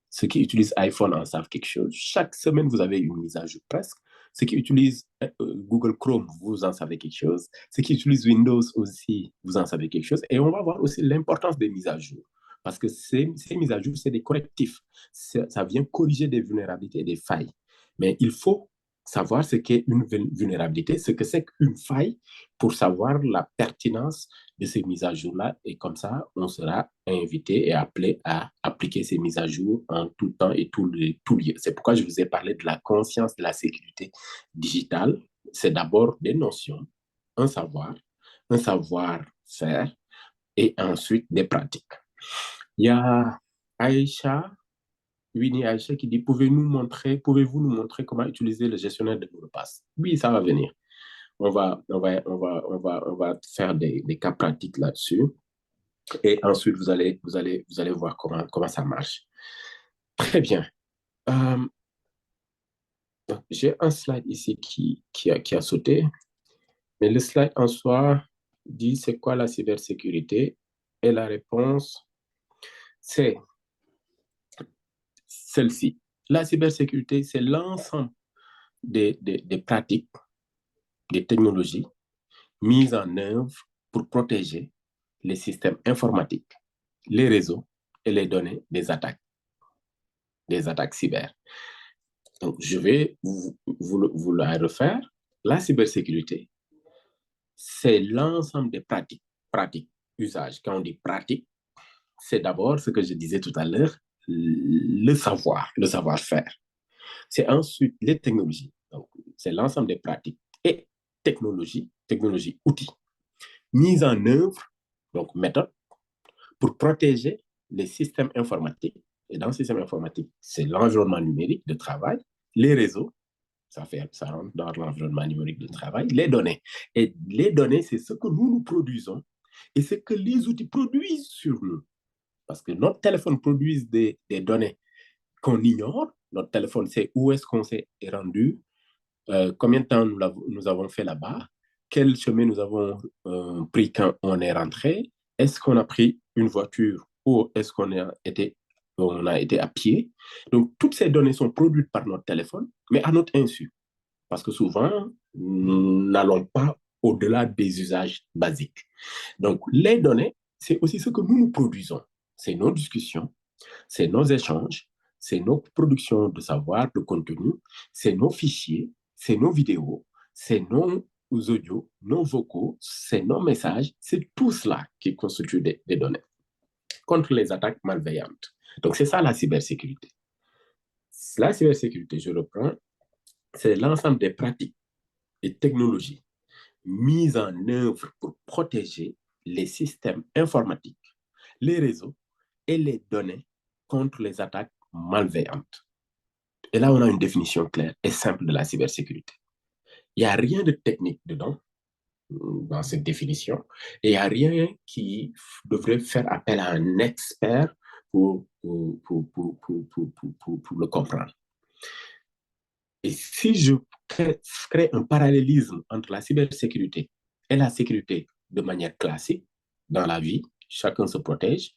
Ceux qui utilisent iPhone en savent quelque chose. Chaque semaine, vous avez une mise à jour presque. Ceux qui utilisent Google Chrome, vous en savez quelque chose. Ceux qui utilisent Windows aussi, vous en savez quelque chose. Et on va voir aussi l'importance des mises à jour. Parce que ces mises à jour, c'est des correctifs. Ça vient corriger des vulnérabilités et des failles. Mais il faut savoir ce qu'est une vulnérabilité, ce que c'est qu'une faille pour savoir la pertinence de ces mises à jour-là. Et comme ça, on sera invité et appelé à appliquer ces mises à jour en tout temps et tout lieu. C'est pourquoi je vous ai parlé de la conscience de la sécurité digitale. C'est d'abord des notions, un savoir-faire et ensuite des pratiques. Il y a Aïcha, Winnie Aïcha qui dit pouvez-vous nous montrer comment utiliser le gestionnaire de mots de passe? Oui, ça va venir. On va faire des cas pratiques là-dessus. Et ensuite, vous allez voir comment ça marche. Très bien. J'ai un slide ici qui a sauté. Mais le slide en soi dit c'est quoi la cybersécurité? Et la réponse, c'est celle-ci. La cybersécurité, c'est l'ensemble des pratiques, des technologies mises en œuvre pour protéger les systèmes informatiques, les réseaux et les données des attaques cyber. Donc, je vais vous la refaire. La cybersécurité, c'est l'ensemble des pratiques, usages. Quand on dit pratique, c'est d'abord ce que je disais tout à l'heure, le savoir, le savoir-faire. C'est ensuite les technologies. Donc, c'est l'ensemble des pratiques et technologies, outils, mise en œuvre, donc méthode, pour protéger les systèmes informatiques. Et dans le système informatique, c'est l'environnement numérique de travail, les réseaux, ça rentre dans l'environnement numérique de travail, les données. Et les données, c'est ce que nous produisons et ce que les outils produisent sur nous. Parce que notre téléphone produit des données qu'on ignore. Notre téléphone sait où est-ce qu'on s'est rendu, combien de temps nous avons fait là-bas, quel chemin nous avons pris quand on est rentré, est-ce qu'on a pris une voiture ou est-ce on a été à pied. Donc, toutes ces données sont produites par notre téléphone, mais à notre insu. Parce que souvent, nous n'allons pas au-delà des usages basiques. Donc, les données, c'est aussi ce que nous produisons. C'est nos discussions, c'est nos échanges, c'est nos productions de savoir, de contenu, c'est nos fichiers, c'est nos vidéos, c'est nos audios, nos vocaux, c'est nos messages, c'est tout cela qui constitue des données contre les attaques malveillantes. Donc, c'est ça la cybersécurité. La cybersécurité, je reprends, c'est l'ensemble des pratiques et technologies mises en œuvre pour protéger les systèmes informatiques, les réseaux et les données contre les attaques malveillantes. Et là, on a une définition claire et simple de la cybersécurité. Il n'y a rien de technique dedans, dans cette définition, et il n'y a rien qui devrait faire appel à un expert pour le comprendre. Et si je crée un parallélisme entre la cybersécurité et la sécurité de manière classique, dans la vie, chacun se protège.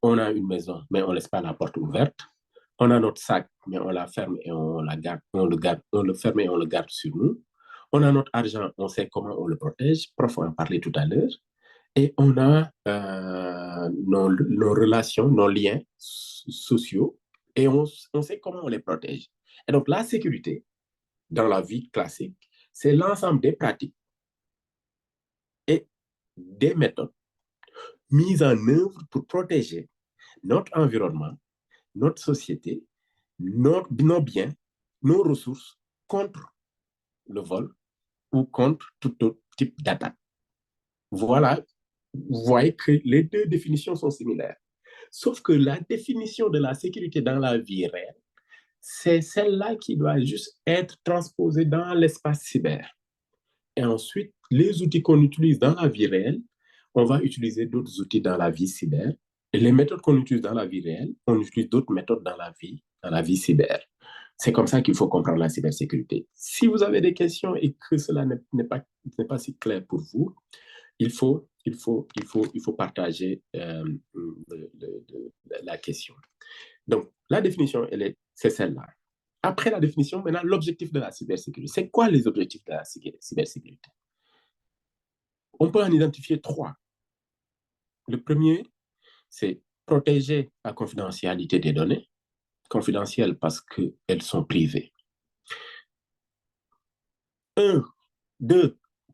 On a une maison, mais on ne laisse pas la porte ouverte. On a notre sac, mais on la ferme et on la garde, on le ferme et on le garde sur nous. On a notre argent, on sait comment on le protège. Prof, on en parlait tout à l'heure. Et on a nos relations, nos liens sociaux, et on sait comment on les protège. Et donc, la sécurité, dans la vie classique, c'est l'ensemble des pratiques et des méthodes mises en œuvre pour protéger notre environnement, notre société, nos biens, nos ressources contre le vol ou contre tout autre type d'attaque. Voilà, vous voyez que les deux définitions sont similaires. Sauf que la définition de la sécurité dans la vie réelle, c'est celle-là qui doit juste être transposée dans l'espace cyber. Et ensuite, les outils qu'on utilise dans la vie réelle, on va utiliser d'autres outils dans la vie cyber. Et les méthodes qu'on utilise dans la vie réelle, on utilise d'autres méthodes dans la vie cyber. C'est comme ça qu'il faut comprendre la cybersécurité. Si vous avez des questions et que cela n'est pas si clair pour vous, il faut partager la question. Donc, la définition, c'est celle-là. Après la définition, maintenant, l'objectif de la cybersécurité. C'est quoi les objectifs de la cybersécurité? On peut en identifier 3. Le premier, c'est protéger la confidentialité des données, confidentielles parce qu'elles sont privées. 2,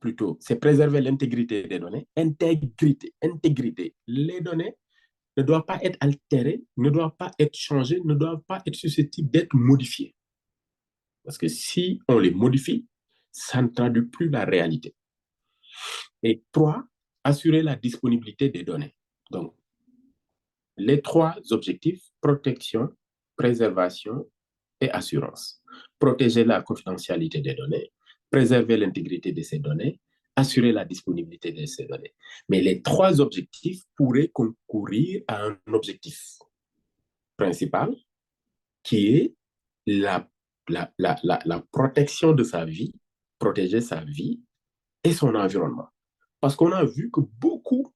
plutôt, c'est préserver l'intégrité des données. Intégrité. Les données ne doivent pas être altérées, ne doivent pas être changées, ne doivent pas être susceptibles d'être modifiées. Parce que si on les modifie, ça ne traduit plus la réalité. Et 3, assurer la disponibilité des données. Donc, les 3 objectifs, protection, préservation et assurance. Protéger la confidentialité des données, préserver l'intégrité de ces données, assurer la disponibilité de ces données. Mais les 3 objectifs pourraient concourir à un objectif principal qui est la protection de sa vie, protéger sa vie et son environnement. Parce qu'on a vu que beaucoup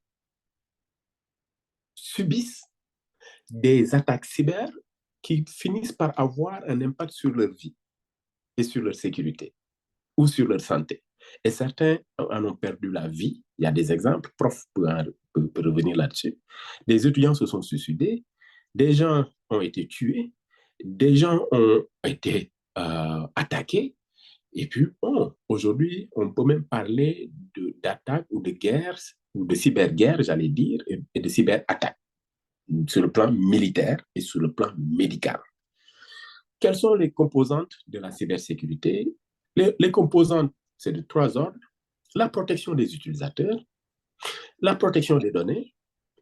subissent des attaques cyber qui finissent par avoir un impact sur leur vie et sur leur sécurité ou sur leur santé. Et certains en ont perdu la vie. Il y a des exemples, prof peut revenir là-dessus. Des étudiants se sont suicidés, des gens ont été tués, des gens ont été attaqués. Et puis, bon, aujourd'hui, on peut même parler d'attaques ou de guerres, ou de cyberguerres, j'allais dire, et de cyberattaques. sur le plan militaire et sur le plan médical. Quelles sont les composantes de la cybersécurité? Les composantes, c'est de 3 ordres: la protection des utilisateurs, la protection des données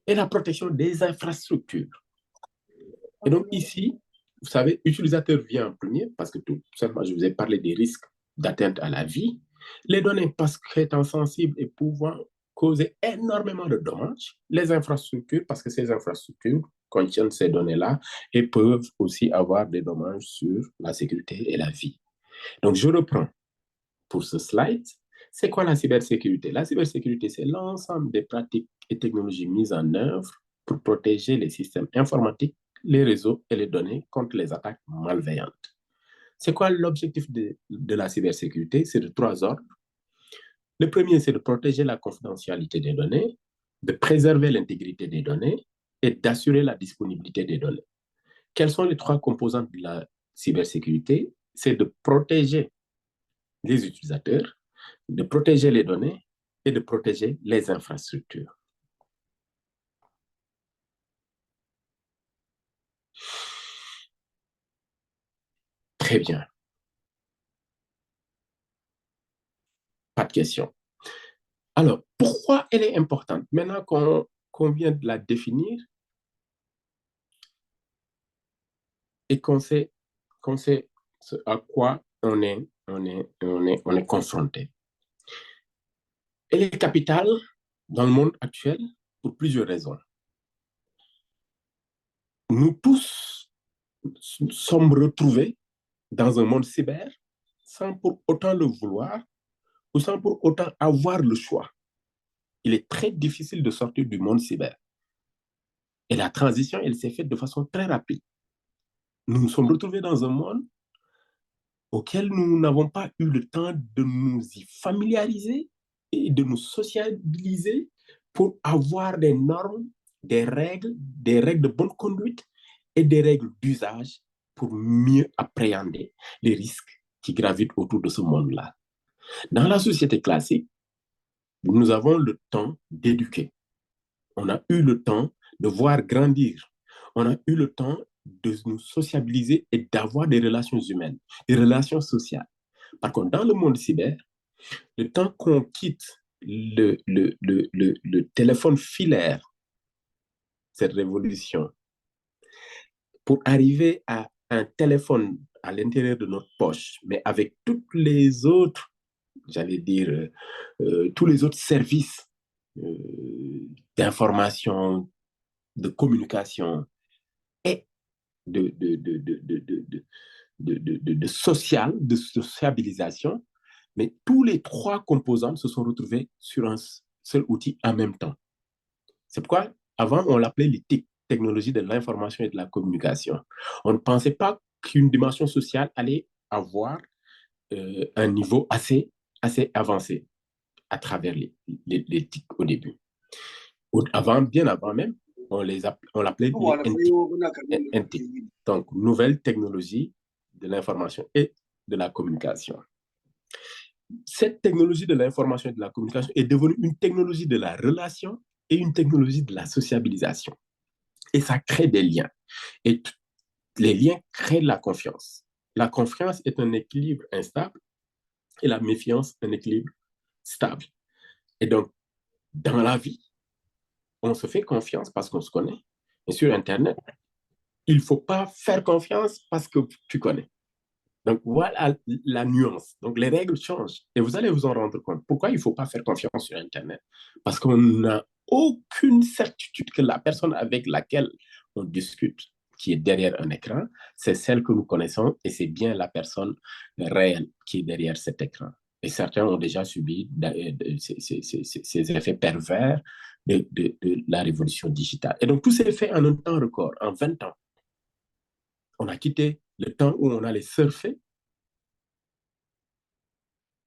et la protection des infrastructures. Et donc ici, vous savez, utilisateur vient en premier parce que tout simplement, je vous ai parlé des risques d'atteinte à la vie. Les données, parce qu'étant sensibles et pouvant causer énormément de dommages. Les infrastructures, parce que ces infrastructures contiennent ces données-là et peuvent aussi avoir des dommages sur la sécurité et la vie. Donc, je reprends pour ce slide. C'est quoi la cybersécurité? La cybersécurité, c'est l'ensemble des pratiques et technologies mises en œuvre pour protéger les systèmes informatiques, les réseaux et les données contre les attaques malveillantes. C'est quoi l'objectif de la cybersécurité? C'est de 3 ordres. Le premier, c'est de protéger la confidentialité des données, de préserver l'intégrité des données et d'assurer la disponibilité des données. Quelles sont les 3 composantes de la cybersécurité? C'est de protéger les utilisateurs, de protéger les données et de protéger les infrastructures. Très bien. Pas de question. Alors, pourquoi elle est importante? Maintenant qu'on vient de la définir et qu'on sait à quoi on est confronté. Elle est capitale dans le monde actuel pour plusieurs raisons. Nous tous sommes retrouvés dans un monde cyber sans pour autant le vouloir ou sans pour autant avoir le choix. Il est très difficile de sortir du monde cyber. Et la transition, elle s'est faite de façon très rapide. Nous nous sommes retrouvés dans un monde auquel nous n'avons pas eu le temps de nous y familiariser et de nous sociabiliser pour avoir des normes, des règles de bonne conduite et des règles d'usage pour mieux appréhender les risques qui gravitent autour de ce monde-là. Dans la société classique, nous avons le temps d'éduquer. On a eu le temps de voir grandir. On a eu le temps de nous sociabiliser et d'avoir des relations humaines, des relations sociales. Par contre, dans le monde cyber, le temps qu'on quitte le téléphone filaire, cette révolution, pour arriver à un téléphone à l'intérieur de notre poche, mais avec toutes les autres, j'allais dire, tous les autres services d'information, de communication et de sociabilisation, mais tous les 3 composantes se sont retrouvés sur un seul outil en même temps. C'est pourquoi, avant, on l'appelait les TIC, technologie de l'information et de la communication. On ne pensait pas qu'une dimension sociale allait avoir un niveau assez avancé à travers les TIC au début. Bien avant même, on l'appelait les NTIC, donc nouvelles technologies de l'information et de la communication. Cette technologie de l'information et de la communication est devenue une technologie de la relation et une technologie de la sociabilisation. Et ça crée des liens. Et les liens créent la confiance. La confiance est un équilibre instable et la méfiance un équilibre stable. Et donc, dans la vie, on se fait confiance parce qu'on se connaît. Et sur Internet, il ne faut pas faire confiance parce que tu connais. Donc, voilà la nuance. Donc, les règles changent. Et vous allez vous en rendre compte. Pourquoi il ne faut pas faire confiance sur Internet? Parce qu'on n'a aucune certitude que la personne avec laquelle on discute, qui est derrière un écran, c'est celle que nous connaissons et c'est bien la personne réelle qui est derrière cet écran. Et certains ont déjà subi ces effets pervers de la révolution digitale. Et donc, tout s'est fait en un temps record, en 20 ans. On a quitté le temps où on allait surfer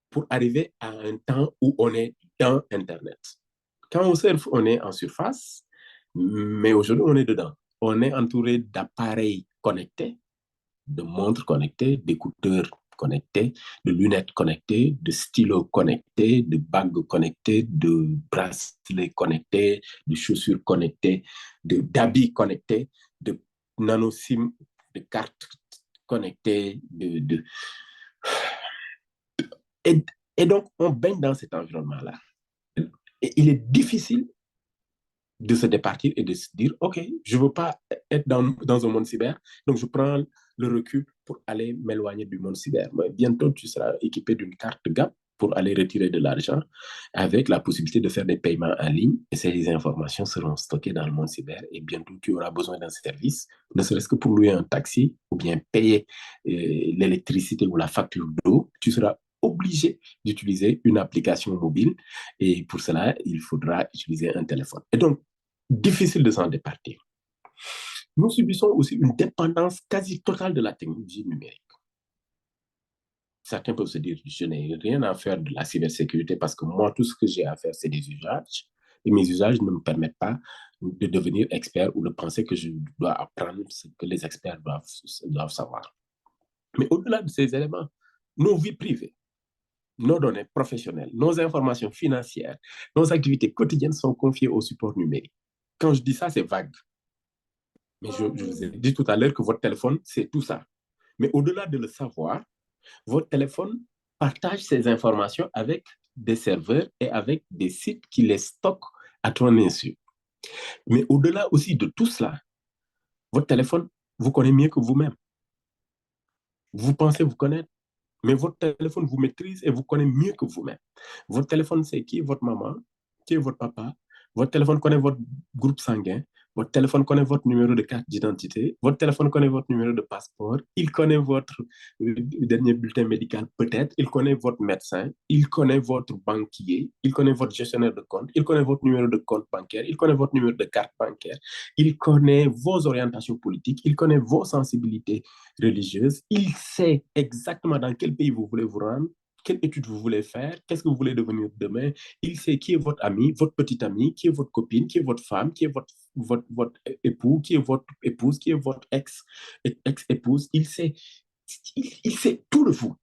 pour arriver à un temps où on est dans Internet. Quand on surfe, on est en surface, mais aujourd'hui, on est dedans. On est entouré d'appareils connectés, de montres connectées, d'écouteurs connectés, de lunettes connectées, de stylos connectés, de bagues connectées, de bracelets connectés, de chaussures connectées, d'habits connectés, de nano-SIM, de cartes connectées. Et, et donc, on baigne dans cet environnement-là. Et il est difficile de se départir et de se dire, OK, je ne veux pas être dans un monde cyber, donc je prends le recul pour aller m'éloigner du monde cyber. Mais bientôt, tu seras équipé d'une carte GAP pour aller retirer de l'argent avec la possibilité de faire des paiements en ligne et ces informations seront stockées dans le monde cyber et bientôt tu auras besoin d'un service, ne serait-ce que pour louer un taxi ou bien payer l'électricité ou la facture d'eau, tu seras obligé d'utiliser une application mobile et pour cela, il faudra utiliser un téléphone. Et donc, difficile de s'en départir. Nous subissons aussi une dépendance quasi totale de la technologie numérique. Certains peuvent se dire, je n'ai rien à faire de la cybersécurité parce que moi, tout ce que j'ai à faire, c'est des usages. Et mes usages ne me permettent pas de devenir expert ou de penser que je dois apprendre ce que les experts doivent savoir. Mais au-delà de ces éléments, nos vies privées, nos données professionnelles, nos informations financières, nos activités quotidiennes sont confiées au support numérique. Quand je dis ça, c'est vague. Mais je vous ai dit tout à l'heure que votre téléphone, c'est tout ça. Mais au-delà de le savoir, votre téléphone partage ces informations avec des serveurs et avec des sites qui les stockent à ton insu. Mais au-delà aussi de tout cela, votre téléphone vous connaît mieux que vous-même. Vous pensez vous connaître, mais votre téléphone vous maîtrise et vous connaît mieux que vous-même. Votre téléphone sait qui est votre maman, qui est votre papa. Votre téléphone connaît votre groupe sanguin. Votre téléphone connaît votre numéro de carte d'identité. Votre téléphone connaît votre numéro de passeport. Il connaît votre dernier bulletin médical, peut-être. Il connaît votre médecin. Il connaît votre banquier. Il connaît votre gestionnaire de compte. Il connaît votre numéro de compte bancaire. Il connaît votre numéro de carte bancaire. Il connaît vos orientations politiques. Il connaît vos sensibilités religieuses. Il sait exactement dans quel pays vous voulez vous rendre, quelle étude vous voulez faire, qu'est-ce que vous voulez devenir demain. Il sait qui est votre ami, votre petite amie, qui est votre copine, qui est votre femme, qui est votre époux, qui est votre épouse, qui est votre ex-épouse. Il sait tout de vous.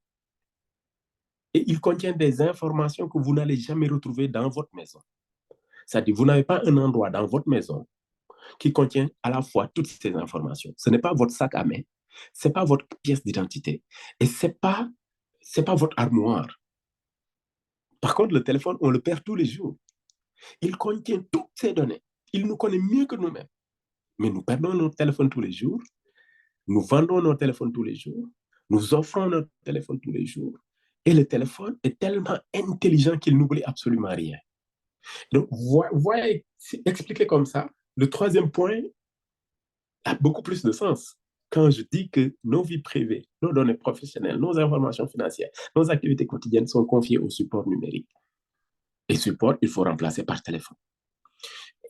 Et il contient des informations que vous n'allez jamais retrouver dans votre maison. C'est-à-dire, vous n'avez pas un endroit dans votre maison qui contient à la fois toutes ces informations. Ce n'est pas votre sac à main, ce n'est pas votre pièce d'identité et ce n'est pas votre armoire. Par contre, le téléphone, on le perd tous les jours. Il contient toutes ces données. Il nous connaît mieux que nous-mêmes. Mais nous perdons nos téléphones tous les jours. Nous vendons nos téléphones tous les jours. Nous offrons nos téléphones tous les jours. Et le téléphone est tellement intelligent qu'il n'oublie absolument rien. Donc, voyez, expliquer comme ça, le troisième point a beaucoup plus de sens. Quand je dis que nos vies privées, nos données professionnelles, nos informations financières, nos activités quotidiennes sont confiées au support numérique. Et support, il faut remplacer par téléphone.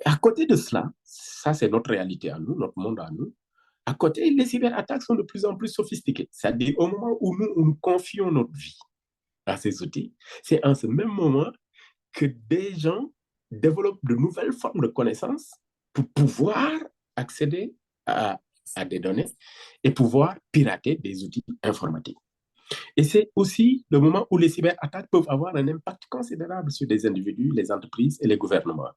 À côté de cela, ça c'est notre réalité à nous, notre monde à nous. À côté, les cyberattaques sont de plus en plus sophistiquées. C'est-à-dire au moment où nous confions notre vie à ces outils, c'est en ce même moment que des gens développent de nouvelles formes de connaissances pour pouvoir accéder à des données et pouvoir pirater des outils informatiques. Et c'est aussi le moment où les cyberattaques peuvent avoir un impact considérable sur les individus, les entreprises et les gouvernements.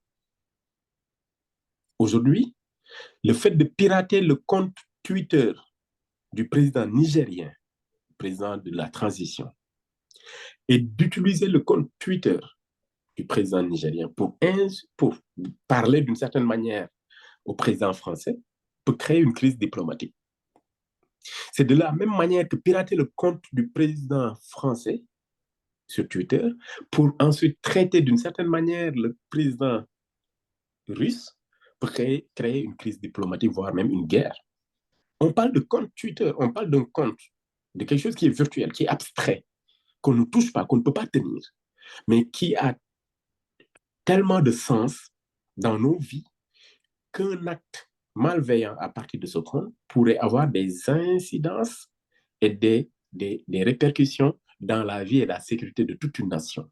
Aujourd'hui, le fait de pirater le compte Twitter du président nigérien, président de la transition, et d'utiliser le compte Twitter du président nigérien pour parler d'une certaine manière au président français peut créer une crise diplomatique. C'est de la même manière que pirater le compte du président français sur Twitter pour ensuite traiter d'une certaine manière le président russe pour créer une crise diplomatique, voire même une guerre. On parle de compte Twitter, on parle d'un compte, de quelque chose qui est virtuel, qui est abstrait, qu'on ne touche pas, qu'on ne peut pas tenir, mais qui a tellement de sens dans nos vies qu'un acte malveillant à partir de ce compte pourrait avoir des incidences et des répercussions dans la vie et la sécurité de toute une nation.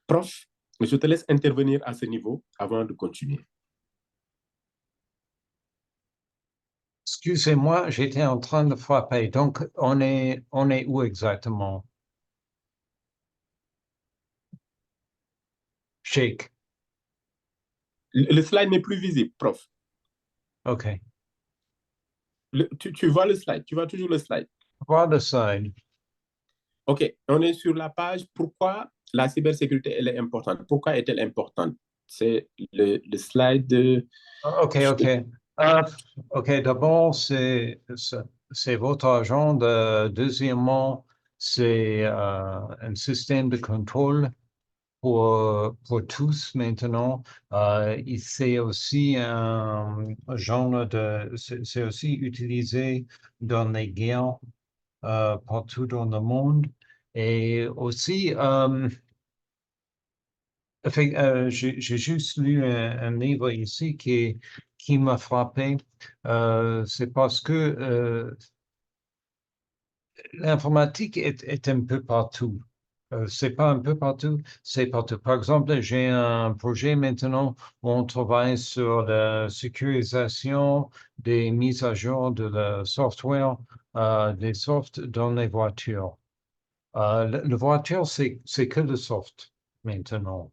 Prof, je te laisse intervenir à ce niveau avant de continuer. Excusez-moi, j'étais en train de frapper. Donc, on est où exactement? Shake. Le slide n'est plus visible, prof. OK. Tu vois le slide, tu vois toujours le slide. Voir the side. OK, on est sur la page. Pourquoi la cybersécurité elle est importante? Pourquoi est-elle importante? C'est le slide de... OK, OK. Euh, OK, d'abord, c'est votre agent. Deuxièmement, c'est un système de contrôle pour tous maintenant. C'est aussi un genre c'est aussi utilisé dans les guerres partout dans le monde. Et aussi, j'ai juste lu un livre ici qui m'a frappé. C'est parce que l'informatique est un peu partout. C'est pas un peu partout, c'est partout. Par exemple, j'ai un projet maintenant où on travaille sur la sécurisation des mises à jour de le software, des softs dans les voitures. Le voiture, c'est que le soft maintenant.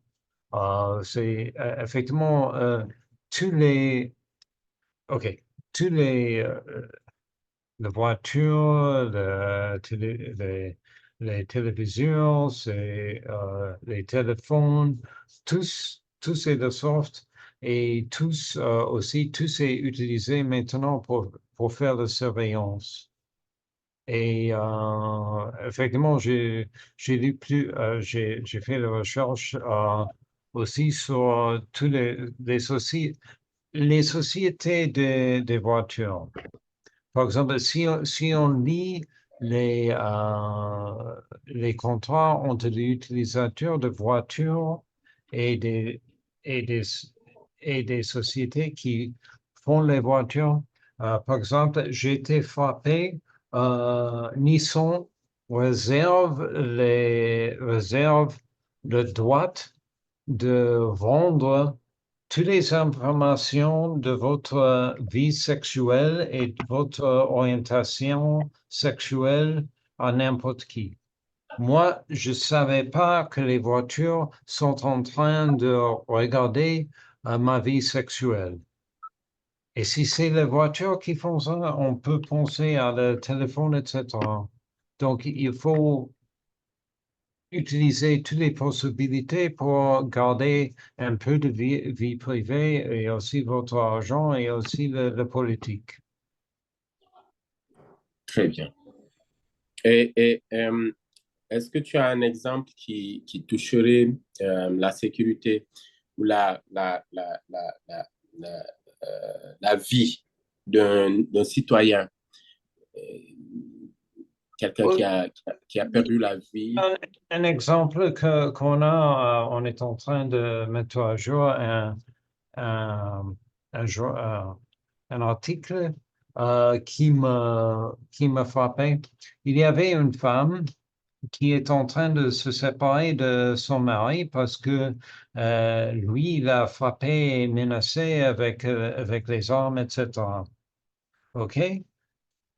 C'est effectivement tous les, OK, tous les voitures, les télévisions, les téléphones, tous c'est de soft et tous aussi, tout c'est utilisé maintenant pour faire la surveillance. Et effectivement, j'ai lu plus, j'ai fait la recherche aussi sur tous les sociétés des voitures. Par exemple, si on lit les contrats entre les utilisateurs de voitures et et des, et des sociétés qui font les voitures, par exemple, j'ai été frappé, Nissan réserve le droit de vendre toutes les informations de votre vie sexuelle et de votre orientation sexuelle à n'importe qui. Moi, je ne savais pas que les voitures sont en train de regarder ma vie sexuelle. Et si c'est les voitures qui font ça, on peut penser à le téléphone, etc. Donc, il faut utiliser toutes les possibilités pour garder un peu de vie privée et aussi votre argent et aussi le politique. Très bien. Et est-ce que tu as un exemple qui toucherait la sécurité ou la, la vie d'un citoyen, euh, quelqu'un qui a perdu la vie? Un exemple qu'on a, on est en train de mettre à jour un, un article qui m'a frappé. Il y avait une femme qui est en train de se séparer de son mari parce que lui, il a frappé et menacé avec les armes, etc. OK?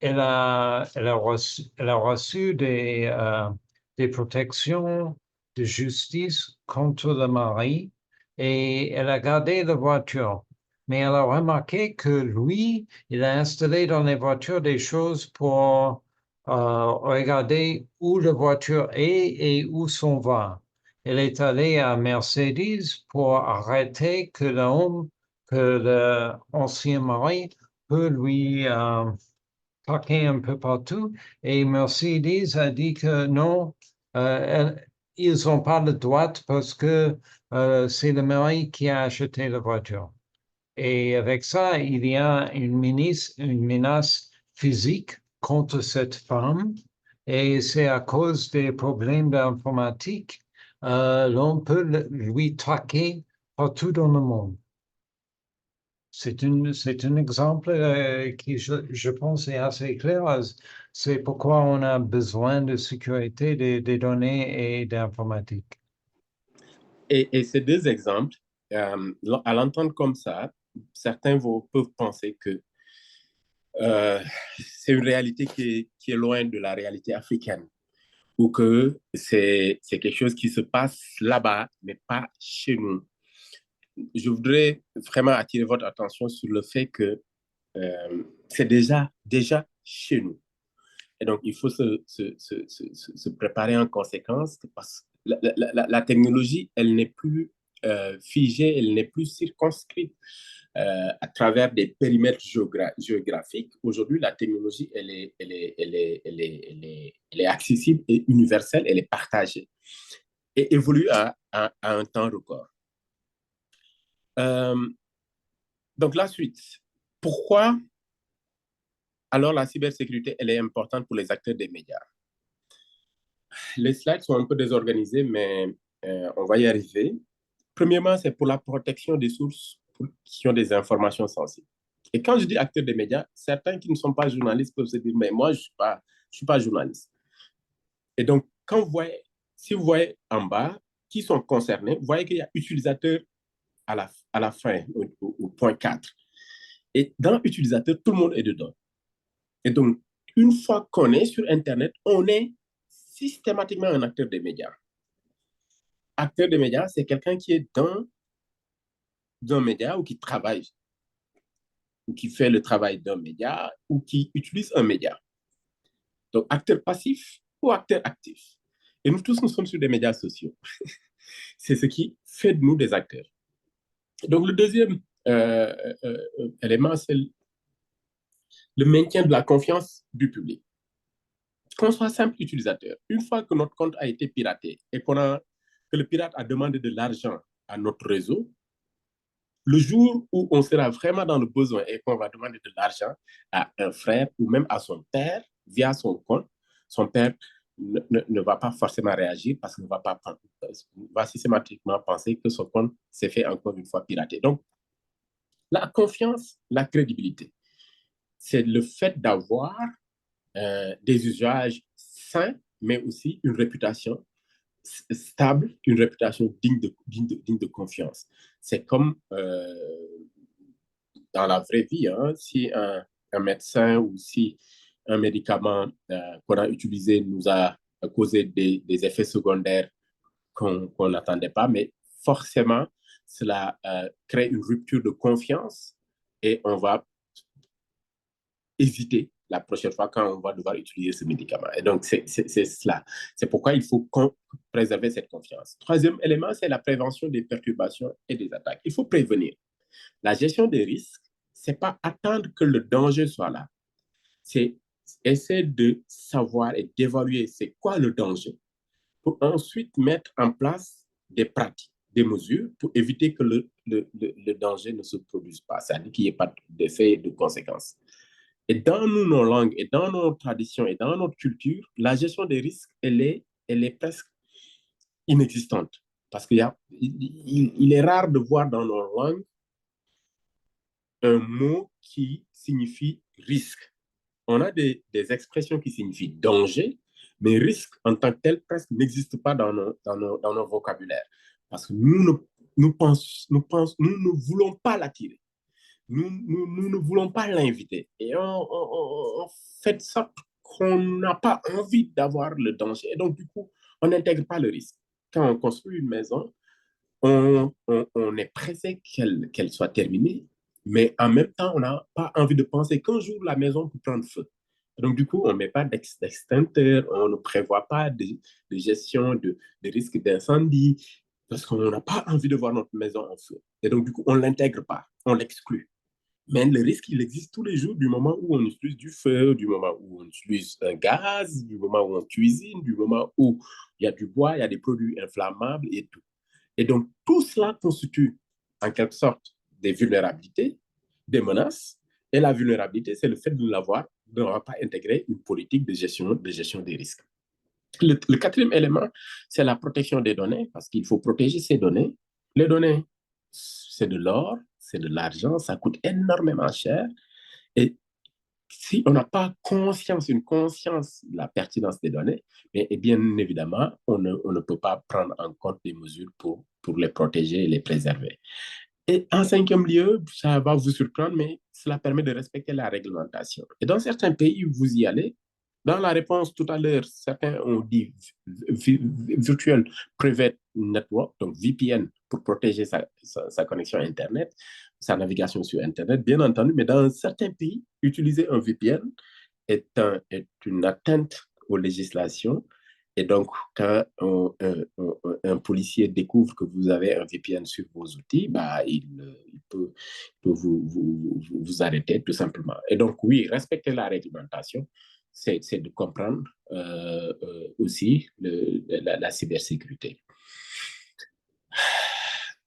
Elle a reçu des protections de justice contre le mari et elle a gardé la voiture. Mais elle a remarqué que lui, il a installé dans les voitures des choses pour regarder où la voiture est et où s'en va. Elle est allée à Mercedes pour arrêter que l'homme, que l'ancien mari peut lui parqué un peu partout et Mercedes a dit que non, ils n'ont pas le droit parce que c'est le mari qui a acheté la voiture. Et avec ça, il y a une menace physique contre cette femme et c'est à cause des problèmes d'informatique, l'on peut lui traquer partout dans le monde. C'est un exemple qui, je pense, est assez clair. C'est pourquoi on a besoin de sécurité des données et d'informatique. Et ces deux exemples, à l'entendre comme ça, certains peuvent penser que euh, c'est une réalité qui est loin de la réalité africaine, ou que c'est quelque chose qui se passe là-bas, mais pas chez nous. Je voudrais vraiment attirer votre attention sur le fait que c'est déjà chez nous. Et donc, il faut se préparer en conséquence parce que la technologie, elle n'est plus figée, elle n'est plus circonscrite à travers des périmètres géographiques. Aujourd'hui, la technologie, elle est accessible et universelle, elle est partagée et évolue à un temps record. Euh, donc, la suite. Pourquoi alors la cybersécurité, elle est importante pour les acteurs des médias? Les slides sont un peu désorganisés, mais on va y arriver. Premièrement, c'est pour la protection des sources qui ont des informations sensibles. Et quand je dis acteurs des médias, certains qui ne sont pas journalistes peuvent se dire, mais moi, je ne suis pas journaliste. Et donc, quand vous voyez, si vous voyez en bas qui sont concernés, vous voyez qu'il y a utilisateurs à la fin, au point 4. Et dans utilisateur, tout le monde est dedans. Et donc, une fois qu'on est sur Internet, on est systématiquement un acteur des médias. Acteur des médias, c'est quelqu'un qui est dans un média ou qui travaille ou qui fait le travail d'un média ou qui utilise un média. Donc, acteur passif ou acteur actif. Et nous tous, nous sommes sur des médias sociaux. C'est ce qui fait de nous des acteurs. Donc, le deuxième élément, c'est le maintien de la confiance du public. Qu'on soit simple utilisateur. Une fois que notre compte a été piraté et que le pirate a demandé de l'argent à notre réseau, le jour où on sera vraiment dans le besoin et qu'on va demander de l'argent à un frère ou même à son père via son compte, son père ne va pas forcément réagir parce qu'il va systématiquement penser que son compte s'est fait encore une fois pirater. Donc, la confiance, la crédibilité, c'est le fait d'avoir des usages sains, mais aussi une réputation stable, une réputation digne de confiance. C'est comme dans la vraie vie, hein, si un médecin ou si un médicament qu'on a utilisé nous a causé des effets secondaires qu'on n'attendait pas, mais forcément, cela crée une rupture de confiance et on va hésiter la prochaine fois quand on va devoir utiliser ce médicament. Et donc, c'est cela. C'est pourquoi il faut préserver cette confiance. Troisième élément, c'est la prévention des perturbations et des attaques. Il faut prévenir. La gestion des risques, c'est pas attendre que le danger soit là. C'est essayer de savoir et d'évaluer c'est quoi le danger pour ensuite mettre en place des pratiques, des mesures pour éviter que le danger ne se produise pas, c'est-à-dire qu'il n'y ait pas d'effet et de conséquences. Et dans nos langues, et dans nos traditions, et dans notre culture, la gestion des risques, elle est presque inexistante. Parce il est rare de voir dans nos langues un mot qui signifie risque. On a des expressions qui signifient danger, mais risque en tant que tel presque n'existe pas dans nos vocabulaires. Parce que nous ne voulons pas l'attirer. Nous ne voulons pas l'inviter. Et on fait de sorte qu'on n'a pas envie d'avoir le danger. Et donc, du coup, on n'intègre pas le risque. Quand on construit une maison, on est pressé qu'elle soit terminée, mais en même temps, on n'a pas envie de penser qu'un jour, la maison peut prendre feu. Donc, du coup, on ne met pas d'extincteur, on ne prévoit pas de gestion de risque d'incendie, parce qu'on n'a pas envie de voir notre maison en feu. Et donc, du coup, on ne l'intègre pas, on l'exclut. Mais le risque, il existe tous les jours, du moment où on utilise du feu, du moment où on utilise un gaz, du moment où on cuisine, du moment où il y a du bois, il y a des produits inflammables et tout. Et donc, tout cela constitue en quelque sorte des vulnérabilités, des menaces. Et la vulnérabilité, c'est le fait de n'avoir pas intégré une politique de gestion des risques. Le quatrième élément, c'est la protection des données, parce qu'il faut protéger ces données. Les données, c'est de l'or, c'est de l'argent, ça coûte énormément cher. Et si on n'a pas une conscience de la pertinence des données, et bien évidemment, on ne peut pas prendre en compte des mesures pour les protéger et les préserver. Et en cinquième lieu, ça va vous surprendre, mais cela permet de respecter la réglementation. Et dans certains pays, vous y allez. Dans la réponse tout à l'heure, certains ont dit Virtual Private Network, donc VPN, pour protéger sa connexion Internet, sa navigation sur Internet, bien entendu, mais dans certains pays, utiliser un VPN est une atteinte aux législations. Et donc, quand un policier découvre que vous avez un VPN sur vos outils, bah, il peut vous arrêter tout simplement. Et donc, oui, respecter la réglementation, c'est de comprendre aussi la cybersécurité.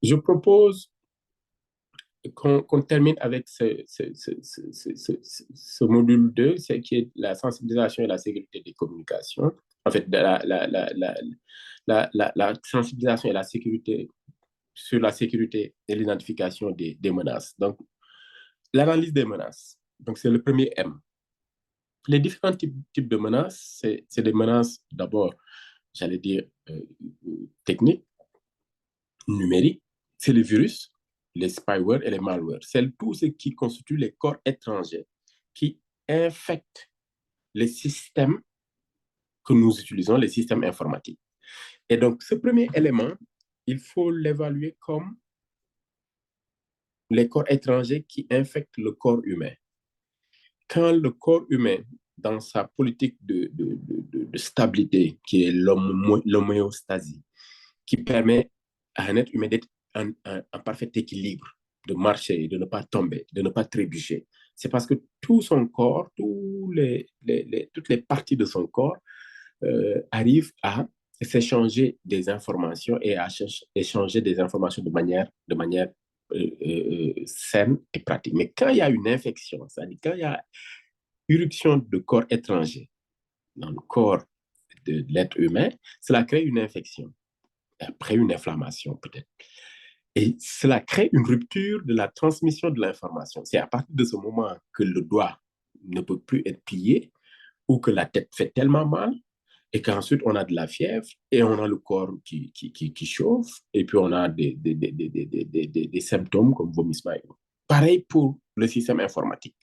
Je propose qu'on termine avec ce module 2, qui est la sensibilisation et la sécurité des communications. En fait, la sensibilisation et la sécurité sur la sécurité et l'identification des menaces. Donc, l'analyse des menaces. Donc, c'est le premier M. Les différents types de menaces, c'est des menaces d'abord, j'allais dire, techniques, numériques, c'est les virus, les spyware et les malwares. C'est tout ce qui constitue les corps étrangers qui infectent les systèmes que nous utilisons, les systèmes informatiques. Et donc, ce premier élément, il faut l'évaluer comme les corps étrangers qui infectent le corps humain. Quand le corps humain, dans sa politique de stabilité, qui est l'homéostasie, qui permet à un être humain d'être en parfait équilibre, de marcher, de ne pas tomber, de ne pas trébucher. C'est parce que tout son corps, toutes les parties de son corps arrivent à s'échanger des informations et à échanger des informations de manière saine et pratique. Mais quand il y a une infection, c'est-à-dire quand il y a irruption de corps étrangers dans le corps de l'être humain, cela crée une infection, après une inflammation peut-être. Et cela crée une rupture de la transmission de l'information. C'est à partir de ce moment que le doigt ne peut plus être plié ou que la tête fait tellement mal et qu'ensuite on a de la fièvre et on a le corps qui chauffe et puis on a des symptômes comme vomissement. Pareil pour le système informatique.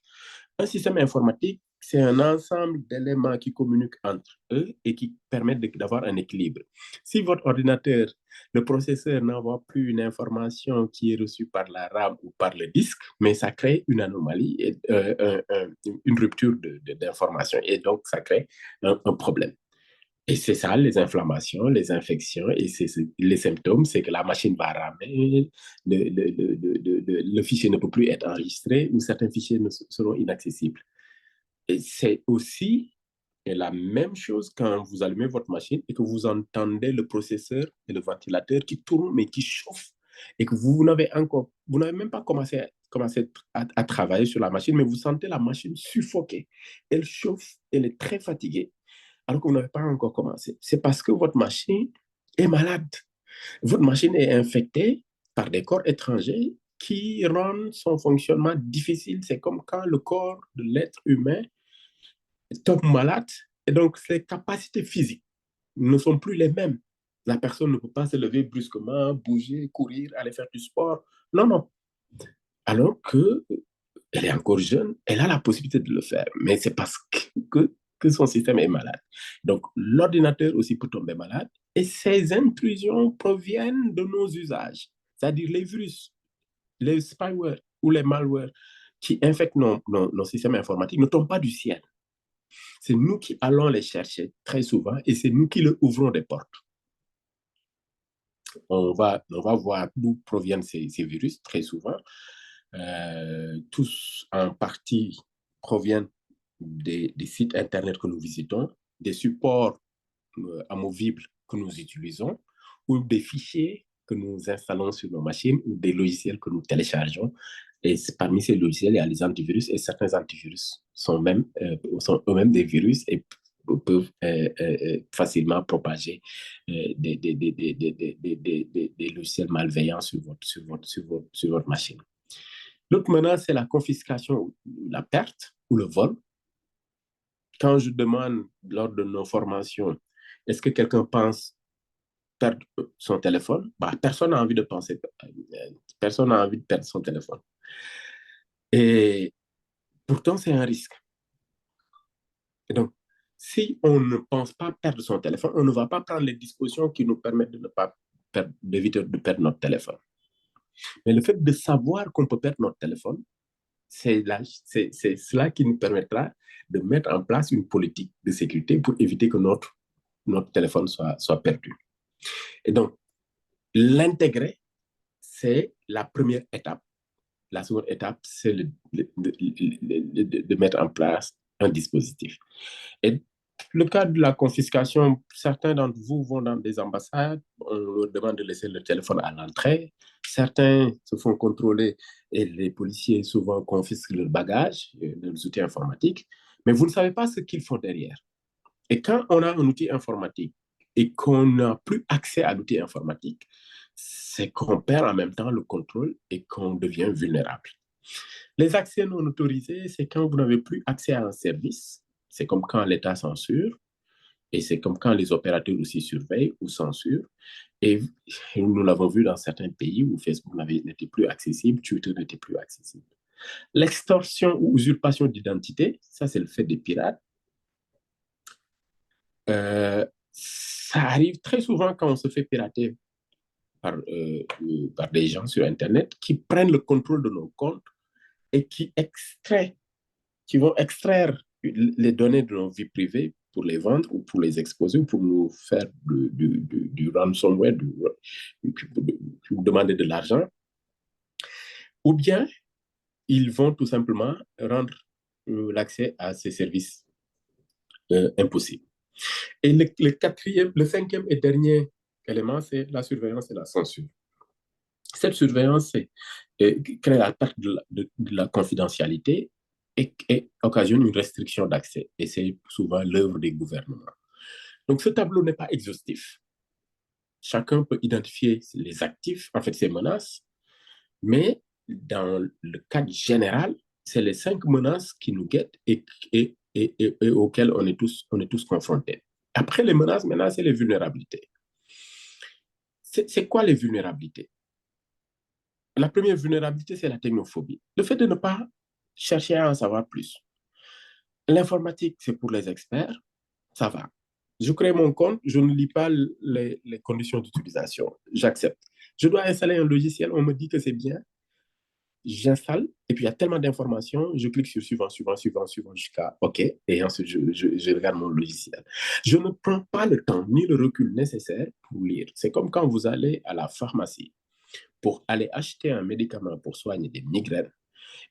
Un système informatique, c'est un ensemble d'éléments qui communiquent entre eux et qui permettent d'avoir un équilibre. Si votre ordinateur, le processeur n'envoie plus une information qui est reçue par la RAM ou par le disque, mais ça crée une anomalie, et, une rupture d'information, et donc ça crée un problème. Et c'est ça, les inflammations, les infections, et les symptômes, c'est que la machine va ramer, le fichier ne peut plus être enregistré ou certains fichiers seront inaccessibles. Et c'est aussi la même chose quand vous allumez votre machine et que vous entendez le processeur et le ventilateur qui tournent mais qui chauffent et que vous n'avez même pas commencé à travailler sur la machine, mais vous sentez la machine suffoquer. Elle chauffe, elle est très fatiguée alors que vous n'avez pas encore commencé. C'est parce que votre machine est malade. Votre machine est infectée par des corps étrangers qui rendent son fonctionnement difficile. C'est comme quand le corps de l'être humain tombe malade et donc ses capacités physiques ne sont plus les mêmes. La personne ne peut pas se lever brusquement, bouger, courir, aller faire du sport. Non, non. Alors qu'elle est encore jeune, elle a la possibilité de le faire, mais c'est parce que son système est malade. Donc, l'ordinateur aussi peut tomber malade et ces intrusions proviennent de nos usages, c'est-à-dire les virus, les spyware ou les malwares qui infectent nos systèmes informatiques ne tombent pas du ciel. C'est nous qui allons les chercher très souvent et c'est nous qui leur ouvrons des portes. On va voir d'où proviennent ces virus très souvent. Tous en partie proviennent des sites Internet que nous visitons, des supports amovibles que nous utilisons ou des fichiers que nous installons sur nos machines ou des logiciels que nous téléchargeons. Et parmi ces logiciels, il y a les antivirus et certains antivirus sont eux-mêmes des virus et peuvent facilement propager des logiciels malveillants sur votre machine. L'autre menace, c'est la confiscation, la perte ou le vol. Quand je demande lors de nos formations, est-ce que quelqu'un pense perdre son téléphone, bah, personne n'a envie de personne n'a envie de perdre son téléphone. Et pourtant, c'est un risque. Et donc, si on ne pense pas perdre son téléphone, on ne va pas prendre les dispositions qui nous permettent de ne pas d'éviter de perdre notre téléphone. Mais le fait de savoir qu'on peut perdre notre téléphone, c'est cela qui nous permettra de mettre en place une politique de sécurité pour éviter que notre téléphone soit perdu. Et donc, l'intégrer, c'est la première étape. La seconde étape, c'est de mettre en place un dispositif. Et le cas de la confiscation, certains d'entre vous vont dans des ambassades, on leur demande de laisser le téléphone à l'entrée. Certains se font contrôler et les policiers souvent confisquent leurs bagages, leurs outils informatiques, mais vous ne savez pas ce qu'ils font derrière. Et quand on a un outil informatique et qu'on n'a plus accès à l'outil informatique, c'est qu'on perd en même temps le contrôle et qu'on devient vulnérable. Les accès non autorisés, c'est quand vous n'avez plus accès à un service. C'est comme quand l'État censure et c'est comme quand les opérateurs aussi surveillent ou censurent. Et nous l'avons vu dans certains pays où Facebook n'était plus accessible, Twitter n'était plus accessible. L'extorsion ou usurpation d'identité, ça c'est le fait des pirates. Ça arrive très souvent quand on se fait pirater par des gens sur Internet qui prennent le contrôle de nos comptes et qui vont extraire les données de nos vies privées pour les vendre ou pour les exposer ou pour nous faire du ransomware, pour demander de l'argent. Ou bien, ils vont tout simplement rendre l'accès à ces services impossible. Et le cinquième et dernier élément, c'est la surveillance et la censure. Cette surveillance crée la perte de la confidentialité et occasionne une restriction d'accès. Et c'est souvent l'œuvre des gouvernements. Donc, ce tableau n'est pas exhaustif. Chacun peut identifier les actifs, en fait, ces menaces, mais dans le cadre général, c'est les 5 menaces qui nous guettent et auxquelles on est tous confrontés. Après les menaces, maintenant, c'est les vulnérabilités. C'est quoi les vulnérabilités? La première vulnérabilité, c'est la technophobie. Le fait de ne pas chercher à en savoir plus. L'informatique, c'est pour les experts, ça va. Je crée mon compte, je ne lis pas les conditions d'utilisation, j'accepte. Je dois installer un logiciel, on me dit que c'est bien, j'installe, et puis il y a tellement d'informations, je clique sur suivant jusqu'à OK, et ensuite je regarde mon logiciel. Je ne prends pas le temps ni le recul nécessaire pour lire. C'est comme quand vous allez à la pharmacie pour aller acheter un médicament pour soigner des migraines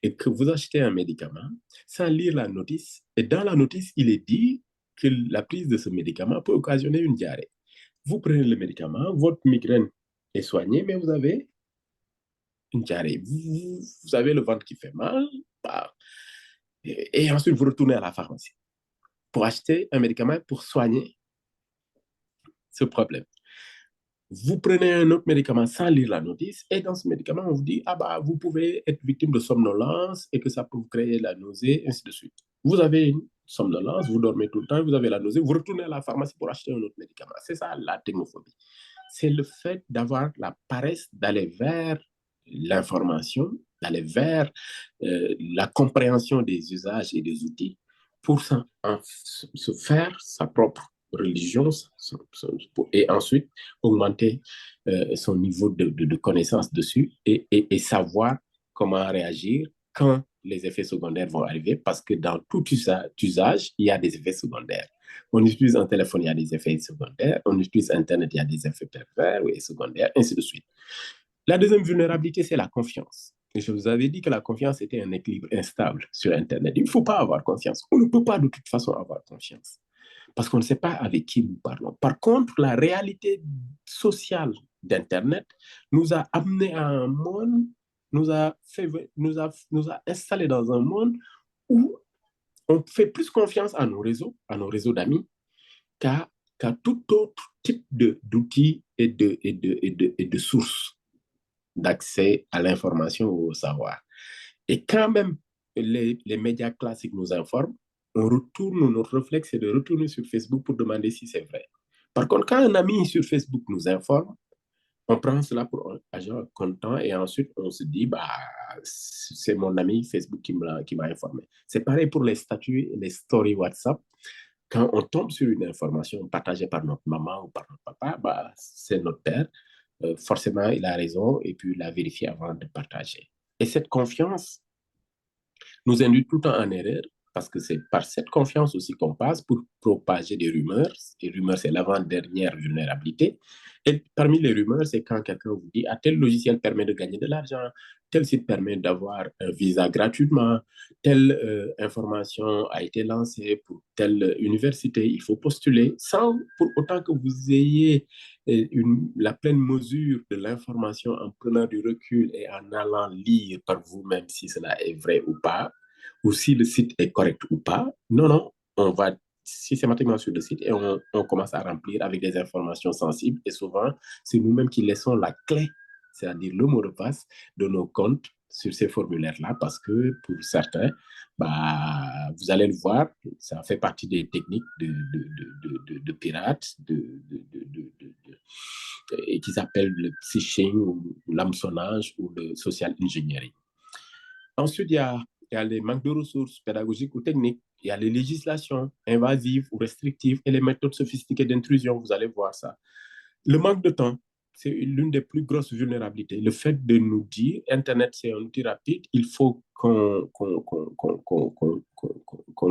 et que vous achetez un médicament sans lire la notice. Et dans la notice, il est dit que la prise de ce médicament peut occasionner une diarrhée. Vous prenez le médicament, votre migraine est soignée, mais vous avez une diarrhée. Vous avez le ventre qui fait mal. Et ensuite, vous retournez à la pharmacie pour acheter un médicament pour soigner ce problème. Vous prenez un autre médicament sans lire la notice et dans ce médicament, on vous dit, ah bah, vous pouvez être victime de somnolence et que ça peut vous créer la nausée, ainsi de suite. Vous avez une somnolence, vous dormez tout le temps, vous avez la nausée, vous retournez à la pharmacie pour acheter un autre médicament. C'est ça la technophobie. C'est le fait d'avoir la paresse d'aller vers l'information, d'aller vers la compréhension des usages et des outils pour se faire sa propre religion et ensuite augmenter son niveau de connaissance dessus et savoir comment réagir quand les effets secondaires vont arriver parce que dans tout usage, il y a des effets secondaires. On utilise un téléphone, il y a des effets secondaires. On utilise Internet, il y a des effets pervers et secondaires, ainsi de suite. La deuxième vulnérabilité, c'est la confiance. Et je vous avais dit que la confiance était un équilibre instable sur Internet. Il ne faut pas avoir confiance. On ne peut pas de toute façon avoir confiance parce qu'on ne sait pas avec qui nous parlons. Par contre, la réalité sociale d'Internet nous a amené à un monde, nous a installé dans un monde où on fait plus confiance à nos réseaux d'amis, qu'à tout autre type d'outils et de sources d'accès à l'information ou au savoir. Et quand même les médias classiques nous informent, notre réflexe, c'est de retourner sur Facebook pour demander si c'est vrai. Par contre, quand un ami sur Facebook nous informe, on prend cela pour un agent comptant et ensuite on se dit, bah, c'est mon ami Facebook qui m'a informé. C'est pareil pour les statuts et les stories WhatsApp. Quand on tombe sur une information partagée par notre maman ou par notre papa, bah, c'est notre père. Forcément, il a raison et puis il a vérifié avant de partager. Et cette confiance nous induit tout le temps en erreur parce que c'est par cette confiance aussi qu'on passe pour propager des rumeurs. Les rumeurs, c'est l'avant-dernière vulnérabilité. Et parmi les rumeurs, c'est quand quelqu'un vous dit, ah, tel logiciel permet de gagner de l'argent, tel site permet d'avoir un visa gratuitement, telle information a été lancée pour telle université, il faut postuler, sans pour autant que vous ayez la pleine mesure de l'information en prenant du recul et en allant lire par vous-même si cela est vrai ou pas, ou si le site est correct ou pas. Non, non, on va systématiquement sur le site et on commence à remplir avec des informations sensibles et souvent, c'est nous-mêmes qui laissons la clé, c'est-à-dire le mot de passe de nos comptes sur ces formulaires-là parce que pour certains, bah, vous allez le voir, ça fait partie des techniques de pirates, et qui s'appellent le phishing ou l'hameçonnage ou le social engineering. Ensuite, il y a les manques de ressources pédagogiques ou techniques. Il y a les législations invasives ou restrictives et les méthodes sophistiquées d'intrusion. Vous allez voir ça. Le manque de temps, c'est l'une des plus grosses vulnérabilités. Le fait de nous dire, Internet, c'est un outil rapide, il faut qu'on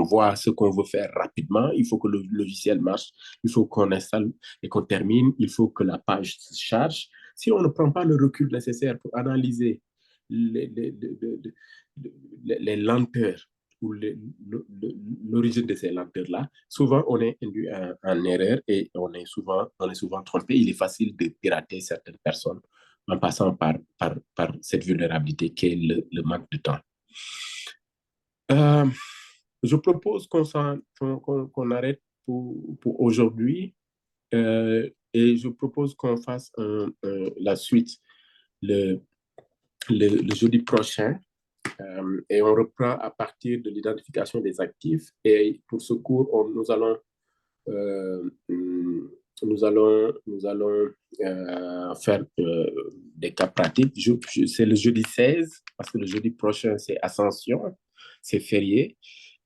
voit ce qu'on veut faire rapidement, il faut que le logiciel marche, il faut qu'on installe et qu'on termine, il faut que la page se charge. Si on ne prend pas le recul nécessaire pour analyser les, les, les lenteurs ou l'origine de ces lenteurs-là, souvent on est induit en erreur et on est souvent trompé. Il est facile de pirater certaines personnes en passant par cette vulnérabilité qui est le manque de temps. Euh, je propose qu'on arrête pour aujourd'hui et je propose qu'on fasse la suite le jeudi prochain. Et on reprend à partir de l'identification des actifs. Et pour ce cours, nous allons faire des cas pratiques. C'est le jeudi 16, parce que le jeudi prochain, c'est Ascension, c'est férié.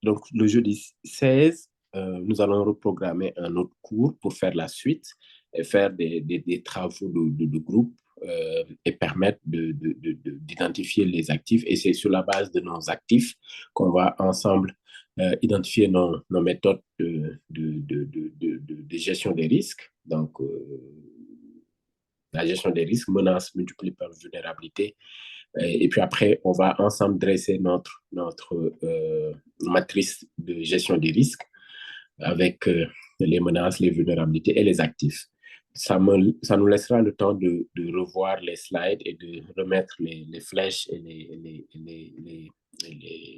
Donc, le jeudi 16, nous allons reprogrammer un autre cours pour faire la suite et faire des travaux de groupe et permettre d'identifier les actifs. Et c'est sur la base de nos actifs qu'on va ensemble identifier nos méthodes de gestion des risques. Donc, la gestion des risques, menaces multipliées par vulnérabilité. Et puis après, on va ensemble dresser notre matrice de gestion des risques avec les menaces, les vulnérabilités et les actifs. Ça nous laissera le temps de revoir les slides et de remettre les flèches et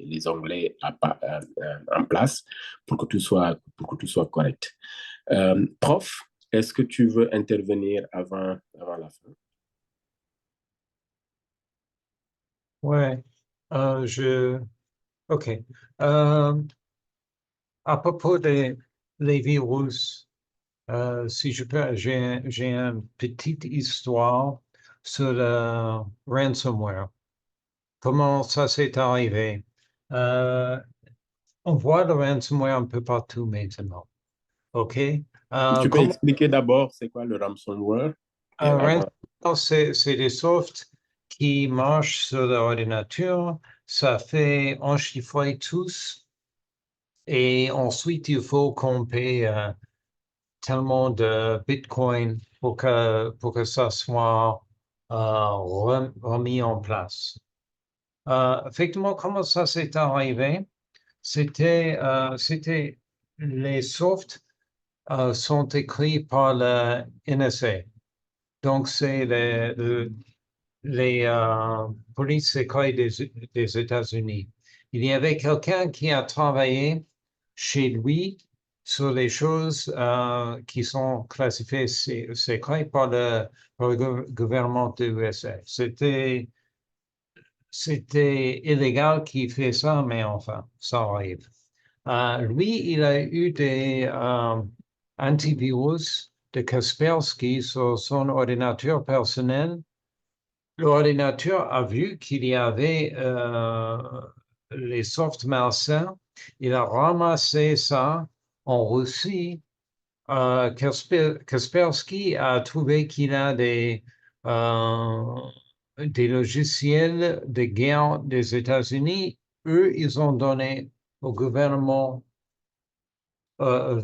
les onglets en place pour que tout soit correct. Prof, est-ce que tu veux intervenir avant la fin? Ouais, OK. À propos des les virus, si je peux, j'ai une petite histoire sur le ransomware. Comment ça s'est arrivé? On voit le ransomware un peu partout maintenant. OK? Tu peux expliquer d'abord c'est quoi le ransomware? Ransomware, c'est des softs qui marchent sur l'ordinateur. Ça fait enchiffrer tous. Et ensuite, il faut qu'on paye tellement de Bitcoin pour que ça soit remis en place. Effectivement, comment ça s'est arrivé? C'était les softs sont écrits par le NSA. Donc, c'est les polices secrètes des États-Unis. Il y avait quelqu'un qui a travaillé chez lui sur les choses qui sont classifiées secrètes par le gouvernement de l'USA. C'était illégal qu'il fait ça, mais enfin, ça arrive. Lui, il a eu des antivirus de Kaspersky sur son ordinateur personnel. L'ordinateur a vu qu'il y avait les softs malsains. Il a ramassé ça en Russie. Kaspersky a trouvé qu'il a des logiciels de guerre des États-Unis. Eux, ils ont donné au gouvernement, au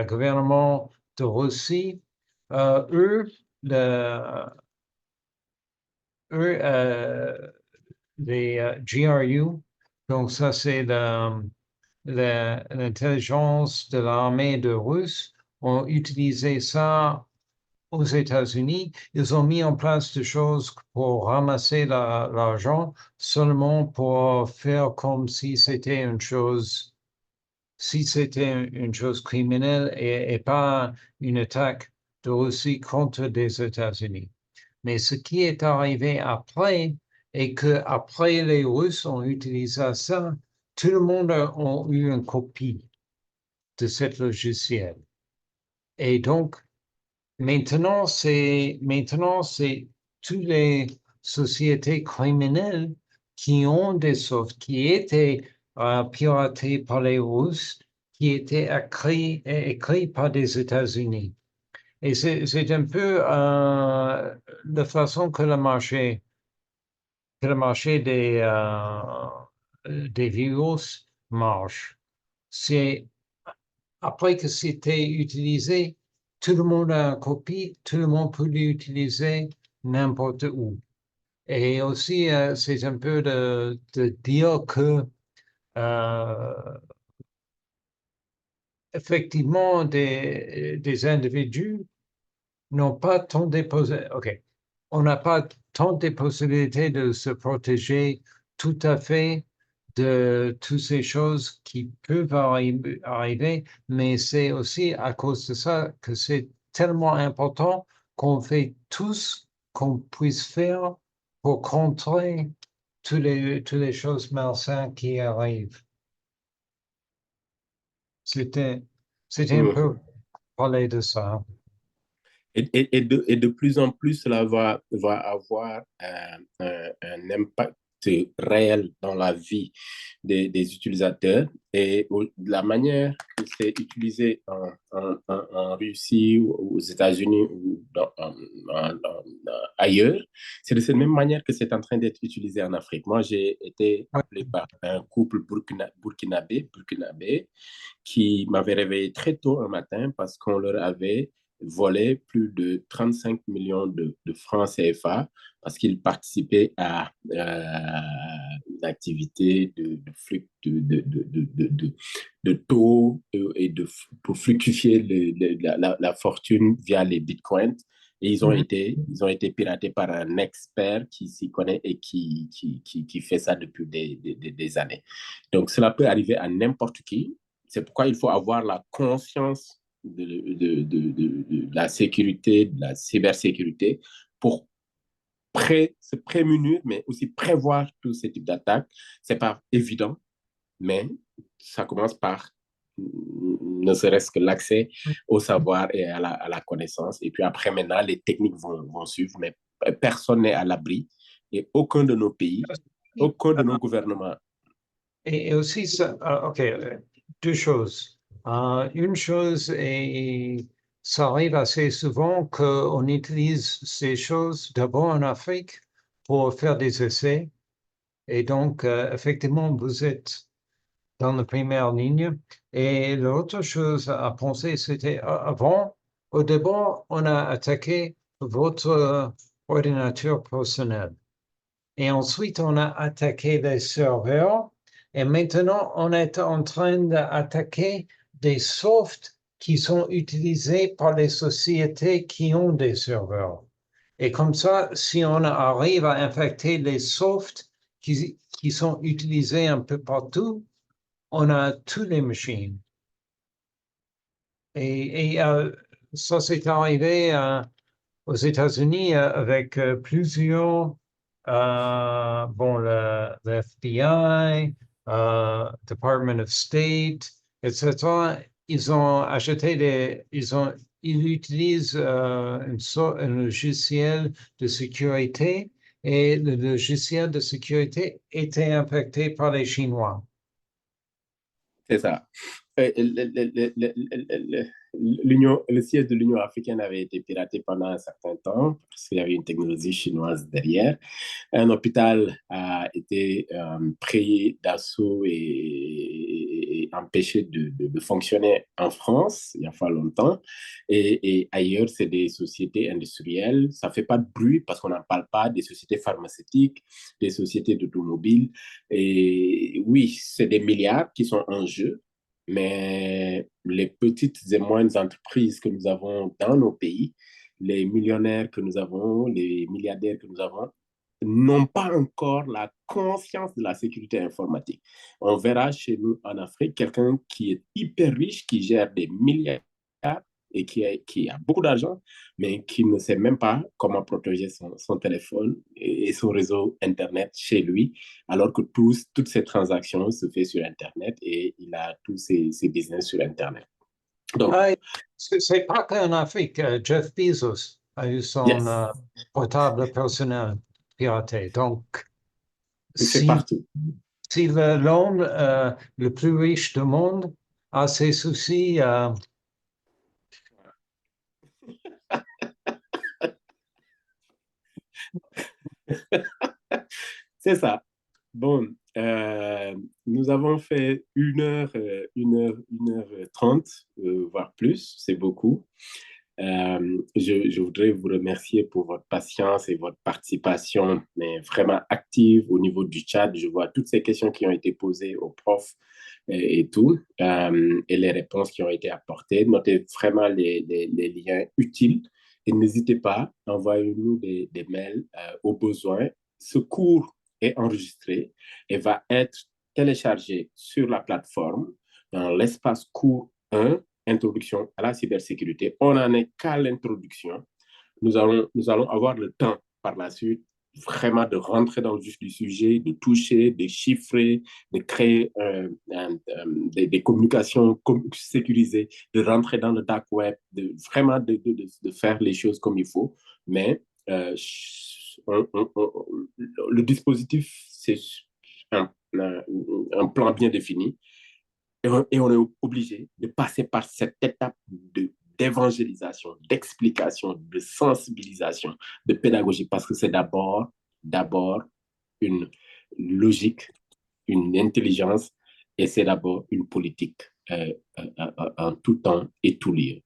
gouvernement de Russie, eux, les GRU. Donc ça, c'est l'intelligence de l'armée de Russe, ont utilisé ça aux États-Unis. Ils ont mis en place des choses pour ramasser l'argent seulement pour faire comme si c'était une chose, criminelle et pas une attaque de Russie contre des États-Unis. Mais ce qui est arrivé après est que après les Russes ont utilisé ça, tout le monde a eu une copie de ce logiciel. Et donc, maintenant, c'est toutes les sociétés criminelles qui ont des softs qui étaient piratés par les Russes, qui étaient écrits par des États-Unis. Et c'est un peu la façon que le marché des virus marche. C'est après que c'était utilisé, tout le monde a une copie, tout le monde peut l'utiliser n'importe où. Et aussi, c'est un peu de dire que effectivement, des individus n'ont pas tant de OK. On n'a pas tant de possibilités de se protéger tout à fait de toutes ces choses qui peuvent arriver, mais c'est aussi à cause de ça que c'est tellement important qu'on fait tout ce qu'on puisse faire pour contrer toutes les choses malsaines qui arrivent. C'était, c'était un peu parler de ça. Et de plus en plus, cela va avoir un impact réel dans la vie des utilisateurs et la manière que c'est utilisé en Russie ou aux États-Unis ou ailleurs, c'est de cette même manière que c'est en train d'être utilisé en Afrique. Moi, j'ai été appelé par un couple burkinabé qui m'avait réveillé très tôt un matin parce qu'on leur avait volé plus de 35 millions de francs CFA parce qu'ils participaient à une activité de flux de taux pour fluctuer la fortune via les bitcoins. Et ils ont été piratés par un expert qui s'y connaît et qui fait ça depuis des années. Donc, cela peut arriver à n'importe qui. C'est pourquoi il faut avoir la conscience de la sécurité, de la cybersécurité, pour se prémunir, mais aussi prévoir tous ces types d'attaques. Ce n'est pas évident, mais ça commence par ne serait-ce que l'accès au savoir et à la connaissance. Et puis après, maintenant, les techniques vont suivre, mais personne n'est à l'abri. Et aucun de nos pays, aucun de nos gouvernements. Et aussi, ça, OK, deux choses. Une chose, et ça arrive assez souvent qu'on utilise ces choses d'abord en Afrique pour faire des essais. Et donc, effectivement, vous êtes dans la première ligne. Et l'autre chose à penser, c'était avant, au début, on a attaqué votre ordinateur personnel. Et ensuite, on a attaqué les serveurs. Et maintenant, on est en train d'attaquer des softs qui sont utilisés par les sociétés qui ont des serveurs. Et comme ça, si on arrive à infecter les softs qui sont utilisés un peu partout, on a toutes les machines. Et ça, c'est arrivé aux États-Unis avec plusieurs, bon, le FBI, Department of State, etc. Ils ont acheté ils ont il utilise un logiciel de sécurité et le logiciel de sécurité était impacté par les Chinois. C'est ça. Le siège de l'Union africaine avait été piraté pendant un certain temps parce qu'il y avait une technologie chinoise derrière. Un hôpital a été pris d'assaut et empêché de fonctionner en France il y a pas longtemps. Et ailleurs, c'est des sociétés industrielles. Ça ne fait pas de bruit parce qu'on n'en parle pas, des sociétés pharmaceutiques, des sociétés d'automobiles. Et oui, c'est des milliards qui sont en jeu, mais les petites et moyennes entreprises que nous avons dans nos pays, les millionnaires que nous avons, les milliardaires que nous avons, n'ont pas encore la conscience de la sécurité informatique. On verra chez nous en Afrique quelqu'un qui est hyper riche, qui gère des milliards et qui a beaucoup d'argent, mais qui ne sait même pas comment protéger son téléphone et son réseau Internet chez lui, alors que toutes ces transactions se font sur Internet et il a tous ses business sur Internet. Donc, c'est pas qu'en Afrique. Jeff Bezos a eu son portable personnel piraté. Donc, c'est partout. Si l'homme le plus riche du monde a ses soucis, c'est ça. Bon, nous avons fait 1 heure 30, voire plus, c'est beaucoup. Je voudrais vous remercier pour votre patience et votre participation, mais vraiment active au niveau du chat. Je vois toutes ces questions qui ont été posées aux profs et tout, et les réponses qui ont été apportées. Notez vraiment les liens utiles et n'hésitez pas, envoyez-nous des mails au besoin. Ce cours est enregistré et va être téléchargé sur la plateforme dans l'espace cours 1, introduction à la cybersécurité. On n'en est qu'à l'introduction. Nous allons avoir le temps par la suite vraiment de rentrer dans le vif du sujet, de toucher, de chiffrer, de créer des communications sécurisées, de rentrer dans le dark web, vraiment de faire les choses comme il faut. Mais le dispositif, c'est un plan bien défini. Et on est obligé de passer par cette étape d'évangélisation, d'explication, de sensibilisation, de pédagogie, parce que c'est d'abord une logique, une intelligence, et c'est d'abord une politique en tout temps et tout lieu.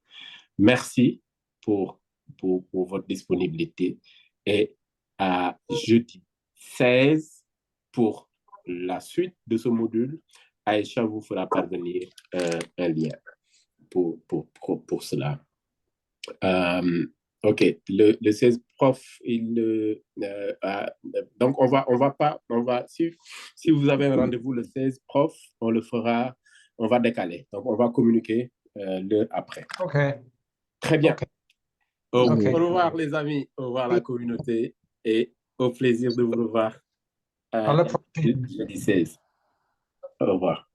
Merci pour votre disponibilité et à jeudi 16 pour la suite de ce module. Aïcha vous fera parvenir un lien pour cela. OK, le 16 prof, donc on va, si vous avez un rendez-vous le 16 prof, on le fera, on va décaler. Donc on va communiquer l'heure après. OK. Très bien. Okay. Au revoir les amis, au revoir la communauté et au plaisir de vous revoir à la prochaine. jeudi 16. Au revoir.